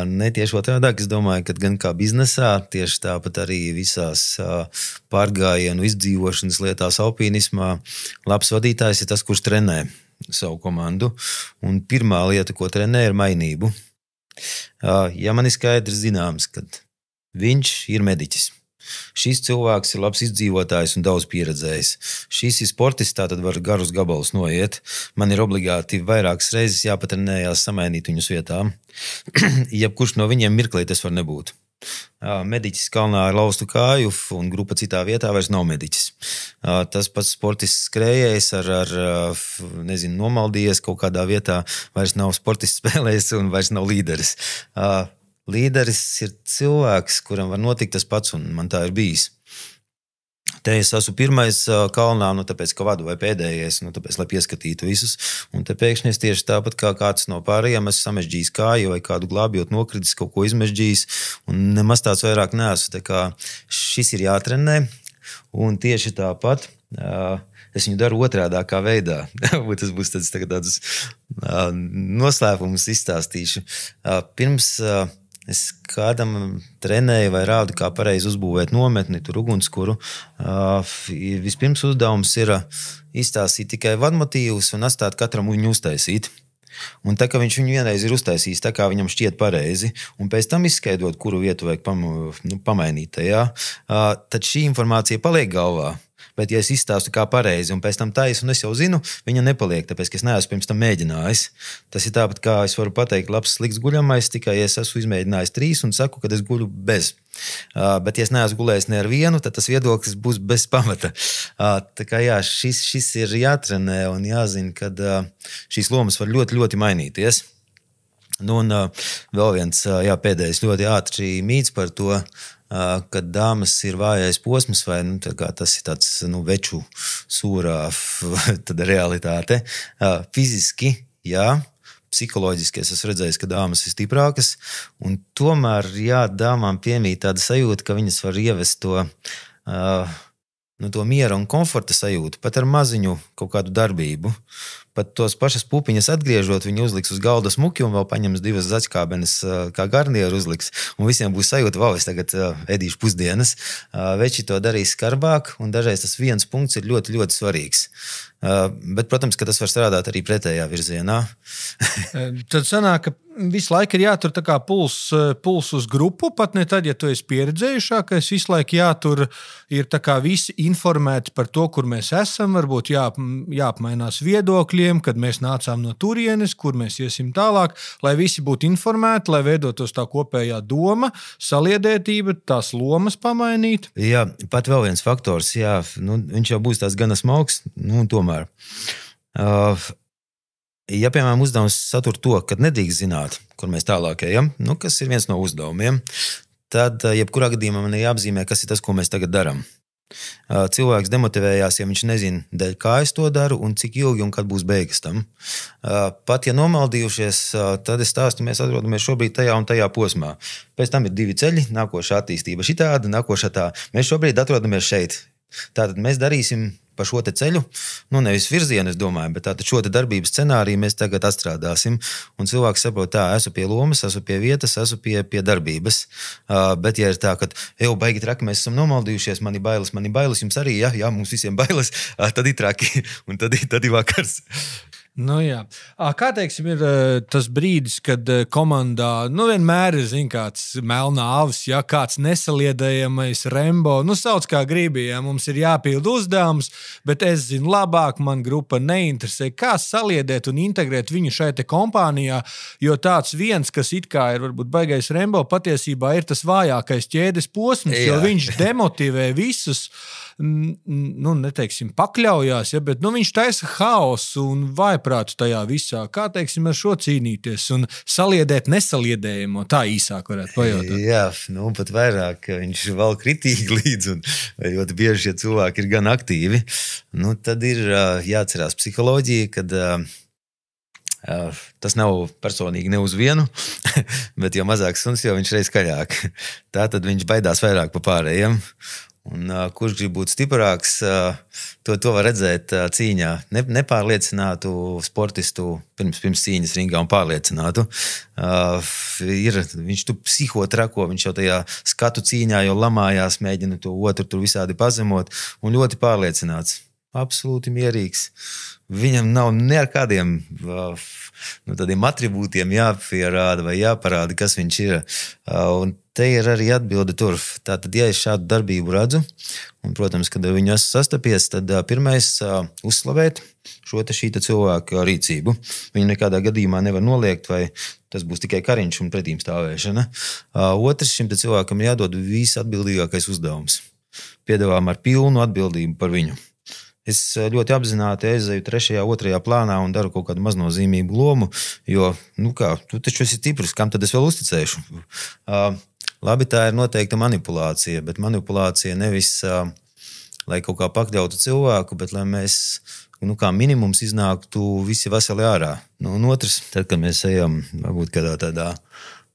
Speaker 3: Ne tieši otrādāk, es domāju, ka gan kā biznesā, tieši tāpat arī visās pārgājienu izdzīvošanas lietās, alpīnismā, labs vadītājs ir tas, kurš trenē savu komandu, un pirmā lieta, ko trenē, ir mainību. Ja man ir skaidrs zināms, ka viņš ir mediķis. Šis cilvēks ir labs izdzīvotājs un daudz pieredzējis. Šis ir sportists, tātad var garus gabalus noiet. Man ir obligāti vairākas reizes jāpatrenējās samainīt viņus vietām. Jebkurš no viņiem mirklī tas var nebūt. Mediķis kalnā ar laustu kāju un grupa citā vietā vairs nav mediķis. Tas pats sportists skrējējis nezinu, nomaldījies kaut kādā vietā, vairs nav sportists spēlējis un vairs nav līderis. Līderis ir cilvēks, kuram var notikt tas pats, un man tā ir bijis. Te es esmu pirmais kalnā, tāpēc, ka vadu vai pēdējais, tāpēc, lai pieskatītu visus. Un te pēkšņi es tieši tāpat kā kāds no pārējiem esmu samežģījis kāju vai kādu glābjot nokritis, kaut ko izmežģījis, un nemaz tāds vairāk neesmu. Tā kā šis ir jātrenē, un tieši tāpat es viņu daru otrādākā veidā. Tas būs tāds noslēpums izstāstīšu. Pirms es kādam trenēju vai rādu, kā pareizi uzbūvēt nometni, tur ugunskuru. Vispirms uzdevums ir izstāstīt tikai vadmotīvus un atstāt katram viņu uztaisīt. Un tā, ka viņš viņu vienreiz ir uztaisījis, tā kā viņam šķiet pareizi, un pēc tam izskaidrot, kuru vietu vajag pamainīt tajā, tad šī informācija paliek galvā. Bet, ja es izstāstu kā pareizi un pēc tam taisu, un es jau zinu, viņa nepaliek, tāpēc, ka es neesmu pirms tam mēģinājis. Tas ir tāpat, kā es varu pateikt, labs, slikts guļamais, tikai ja es esmu izmēģinājis 3 un saku, ka es guļu bez. Bet, ja es neesmu gulējis ne ar vienu, tad tas viedoklis būs bez pamata. Tā kā jā, šis ir jātrenē un jāzina, kad šīs lomas var ļoti, ļoti mainīties. Un vēl viens pēdējais ļoti ātri mīts par to, kad dāmas ir vājais posms vai tas ir tāds veču sūrā tad realitāte. Fiziski, jā, psiholoģiski es esmu redzējis, ka dāmas ir stiprākas, un tomēr, jā, dāmām piemīt tāda sajūta, ka viņas var ievest to miera un komforta sajūtu, pat ar maziņu kaut kādu darbību. Pat tos pašas pupiņas atgriežot, viņi uzliks uz galda smuki un vēl paņems 2 zaķkābenes kā garnieru uzliks. Un visiem būs sajūta, es tagad ēdīšu pusdienas. Veči to darīs skarbāk, un dažreiz tas viens punkts ir ļoti, ļoti svarīgs. Bet, protams, ka tas var strādāt arī pretējā virzienā.
Speaker 2: Tad sanāk, ka visu laiku ir jātur tā kā puls uz grupu, pat ne tad, ja tu esi pieredzējušākais, visu laiku jātur ir tā kā visi informēti par to, kur mēs esam, varbūt jāapmainās viedokļiem, kad mēs nācām no turienes, kur mēs iesim tālāk, lai visi būtu informēti, lai veidotos tā kopējā doma, saliedētība, tās lomas pamainīt.
Speaker 3: Jā, pat vēl viens faktors, jā, viņš jau būs tās gana smalks, tomēr. Ja, piemēram, uzdevums satur to, kad nedrīkst zināt, kur mēs tālāk ejam, kas ir viens no uzdevumiem, tad jebkurā gadījumā man ir jāapzīmē, kas ir tas, ko mēs tagad daram. Cilvēks demotivējās, ja viņš nezina, dēļ kā es to daru un cik ilgi un kad būs beigas tam. Pat ja nomaldījušies, tad es stāstu, mēs atrodamies šobrīd tajā un tajā posmā. Pēc tam ir 2 ceļi, nākošā attīstība šitāda, nākošā tā. Mēs šobrīd atrodamies šeit. Tātad mēs darīsim pa šo te ceļu, nevis virzienu, es domāju, bet tātad šo te darbības scenāriju mēs tagad atstrādāsim, un cilvēks saprot, esmu pie lomas, esmu pie vietas, esmu pie darbības. Bet, ja ir tā, ka baigi traki, mēs esam nomaldījušies, mani bailes, jums arī, jā, mums visiem bailes, tad ir traki, un tad ir vakars.
Speaker 2: Nu, jā. Kā teiksim, ir tas brīdis, kad komandā vienmēr ir kāds melnā avs, ja kāds nesaliedējamais Rembo, sauc kā gribi, ja mums ir jāpild uzdevums, bet es zinu labāk, man grupa neinteresē, kā saliedēt un integrēt viņu šai te kompānijā, jo tāds viens, kas it kā ir varbūt baigais Rembo, patiesībā ir tas vājākais ķēdes posms, jo viņš demotivē visus, neteiksim, pakļaujās, ja, bet viņš taisa haosu un vaiprātu tajā visā. Kā, teiksim, ar šo cīnīties un saliedēt nesaliedējumu? Tā īsāk varētu pajautāt.
Speaker 3: Jā, pat vairāk viņš vēl kritīgi līdz, un ļoti bieži šie cilvēki ir gan aktīvi. Tad ir jāatcerās psiholoģija, kad tas nav personīgi ne uz vienu, bet jo mazāk suns, jo viņš reiz skaļāk. Tātad viņš baidās vairāk pa pārējiem. Un, kurš grib būt stiprāks, to var redzēt cīņā. Nepārliecinātu sportistu pirms cīņas ringā un pārliecinātu. Viņš tu psihotrako, viņš jau tajā skatu cīņā jau lamājās, mēģina to otru tur visādi pazemot un ļoti pārliecināts. Absolūti mierīgs. Viņam nav ne ar kādiem tādiem atribūtiem jāpierāda vai jāparāda, kas viņš ir. Un te ir arī atbilde tur. Tātad, ja es šādu darbību redzu, un, protams, kad viņu esmu sastapies, tad pirmais uzslavēt šī cilvēka rīcību. Viņu nekādā gadījumā nevar noliegt, vai tas būs tikai kariņš un pretīm stāvēšana. Otrs, šim cilvēkam jādod visatbildīgākais uzdevums. Piedāvājam ar pilnu atbildību par viņu. Es ļoti apzināti aizēju 3., 2. plānā un daru kaut kādu maznozīmīgu lomu, jo, tu taču esi stiprs, kam tad es vēl uzticēšu? Labi, tā ir noteikta manipulācija, bet manipulācija nevis, lai kaut kā pakļautu cilvēku, bet lai mēs, kā minimums iznāktu visi veseli ārā. Un otrs, tad, kad mēs ejam, varbūt kādā tādā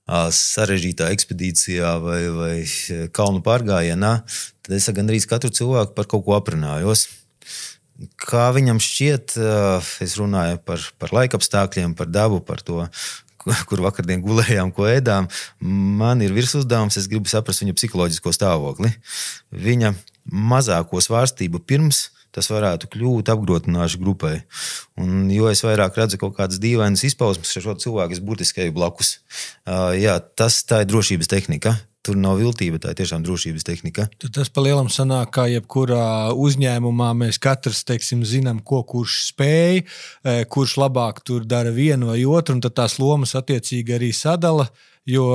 Speaker 3: sarežģītā ekspedīcijā vai kalnu pārgājienā, tad es gandrīz katru cilvēku par kaut ko aprunājos. Kā viņam šķiet, es runāju par laikapstākļiem, par dabu, par to, kur vakardien gulējām, ko ēdām. Man ir virsuzdevums, es gribu saprast viņa psiholoģisko stāvokli. Viņa mazāko svārstību pirms tas varētu kļūt apgrotināšu grupai. Un, jo es vairāk redzu kaut kādas dīvainas izpausmes, šo cilvēku es burtiski eju blakus. Tā ir drošības tehnika. Tur nav viltība, tā ir tiešām drošības tehnika.
Speaker 2: Tad tas pa lielam sanāk, kā jebkurā uzņēmumā mēs katrs, zinām, kurš spēj, kurš labāk tur dara vienu vai otru, un tad tās lomas attiecīgi arī sadala, jo,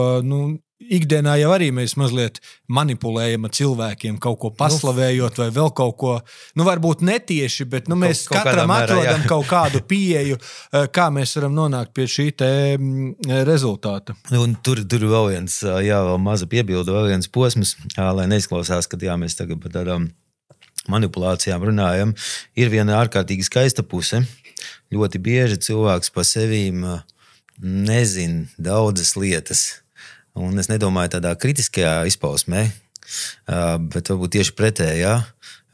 Speaker 2: ikdienā jau arī mēs mazliet manipulējam ar cilvēkiem, kaut ko paslavējot vai vēl kaut ko, varbūt netieši, bet mēs katram atrodam kaut kādu pieeju, kā mēs varam nonākt pie šī te rezultāta.
Speaker 3: Un tur vēl viens, vēl maza piebilda, vēl viens posms, lai neizklausās, ka mēs tagad par tādām manipulācijām runājam, ir viena ārkārtīgi skaista puse. Ļoti bieži cilvēks pa sevīm nezin daudzas lietas. Un es nedomāju tādā kritiskajā izpausmē, bet varbūt tieši pretējā.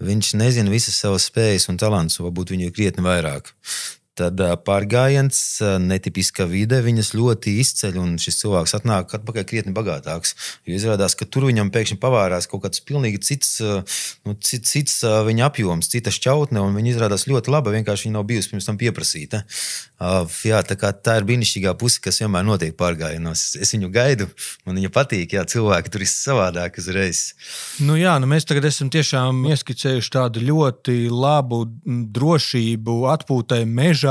Speaker 3: Viņš nezina visas savas spējas un talantus, varbūt viņu ir krietni vairāk. Tad pārgājiens, netipiska vide, viņas ļoti izceļ, un šis cilvēks atnāk atpakaļ krietni bagātāks. Jo izrādās, ka tur viņam pēkšņi pavārās kaut kāds pilnīgi cits viņa apjoms, cita šķautne, un viņa izrādās ļoti laba, vienkārši viņa nav bijusi pirms tam pieprasīta. Tā ir brīnišķīgā puse, kas vienmēr notiek pārgājienos. Es viņu gaidu, man viņa patīk, cilvēki tur ir savādāk uzreiz.
Speaker 2: Mēs tagad esam tiešām ieskicējuši tādu ļoti labu drošību atpūtai mežā,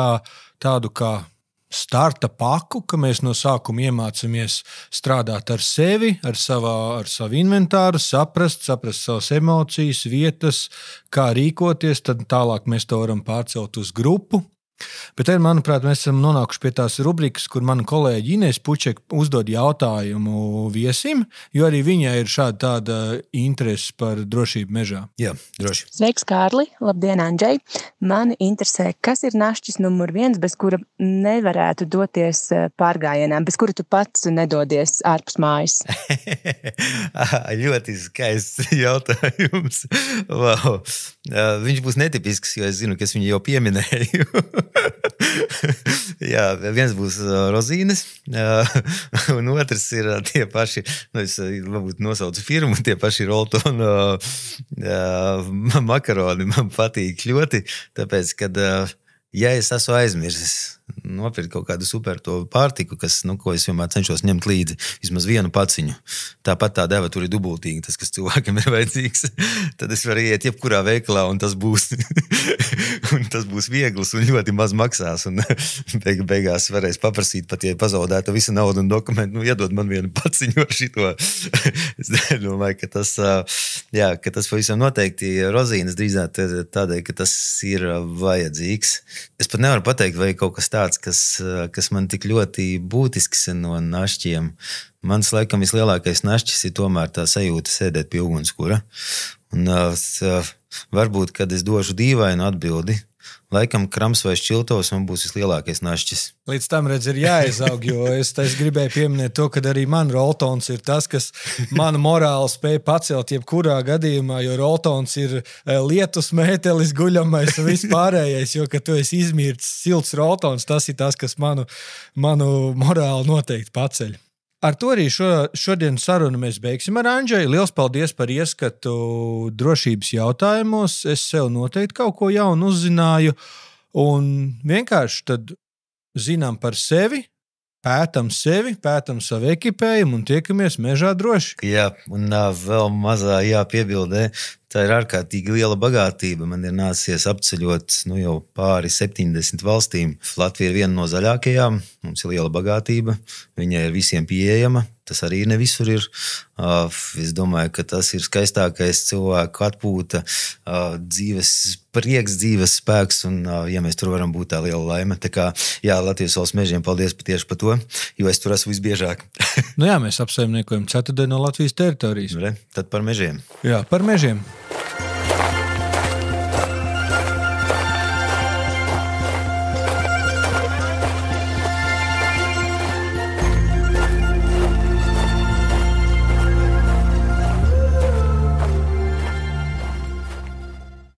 Speaker 2: tādu kā starta paku, ka mēs no sākuma iemācāmies strādāt ar sevi, ar savu inventāru, saprast savas emocijas, vietas, kā rīkoties, tad tālāk mēs to varam pārcelt uz grupu. Bet, manuprāt, mēs esam nonākuši pie tās rubrikas, kur mana kolēģi Inês Puček uzdod jautājumu viesim, jo arī viņai ir tāda interese par drošību mežā.
Speaker 3: Jā, droši.
Speaker 4: Sveiks, Kārli! Labdien, Andžej! Mani interesē, kas ir našķis numur 1, bez kura nevarētu doties pārgājienā, bez kura tu pats nedodies ārpus mājas?
Speaker 3: Ļoti skaists jautājums. Wow. Viņš būs netipisks, jo es zinu, ka es viņu jau pieminēju. Jā, viens būs rozīnes, un otrs ir tie paši, es varbūt nosaucu firmu, tie paši Rolton makaroni man patīk ļoti, tāpēc, kad ja es esmu aizmirsis nopirkt kaut kādu super to pārtiku, ko es vienmēr cenšos ņemt līdzi, vismaz vienu paciņu. Tāpat tā deva tur ir dubultīgi, tas, kas cilvēkam ir vajadzīgs. Tad es varu iet jebkurā veikalā, un tas būs, un tas būs viegls un ļoti maz maksās. Un beigās varēs paprasīt, pat ja pazaudētu visu naudu un dokumentu, iedod man vienu paciņu ar šito. Es domāju, ka tas pavisam noteikti rozīnes drīzāk tādēļ, ka tas ir vajadzīgs. Es pat nevaru pateikt, vai kaut kas tāds, kas man tik ļoti būtisks no našķiem. Mans laikam vislielākais našķis ir tomēr tā sajūta sēdēt pie ugunskura. Un varbūt, kad es došu dīvainu atbildi, laikam krams vai šķiltovs man būs vislielākais našķis.
Speaker 2: Līdz tam, redz, ir jāizaug, jo es gribēju pieminēt to, ka arī man roltons ir tas, kas manu morāli spēja pacelt jebkurā gadījumā, jo roltons ir lietus mētelis, guļamais un viss pārējais, jo, kad tu esi izmirts silts roltons, tas ir tas, kas manu morāli noteikti paceļ. Ar to arī šodien sarunu mēs beigsim ar Andžeju. Liels paldies par ieskatu drošības jautājumos. Es sev noteikti kaut ko jaunu uzzināju. Un vienkārši tad zinām par sevi, pētam savu ekipējumu un tiekamies mežā droši.
Speaker 3: Jā, un vēl mazā jāpiebildē. Tā ir ārkārtīgi liela bagātība. Man ir nācies apceļot jau pāri 70 valstīm. Latvija ir viena no zaļākajām. Mums ir liela bagātība. Viņa ir visiem pieejama. Tas arī ne visur ir. Es domāju, ka tas ir skaistākais cilvēku atpūta, dzīves prieks, dzīves spēks. Un, ja mēs tur varam būt tā liela laime. Tā kā, jā, Latvijas valsts mežiem paldies tieši par to, jo es tur esmu visbiežāk.
Speaker 2: Nu jā, mēs apsaimniekojam ceturtdienu no Latvijas teritorijas.
Speaker 3: Tad par mežiem.
Speaker 2: Jā, par mežiem.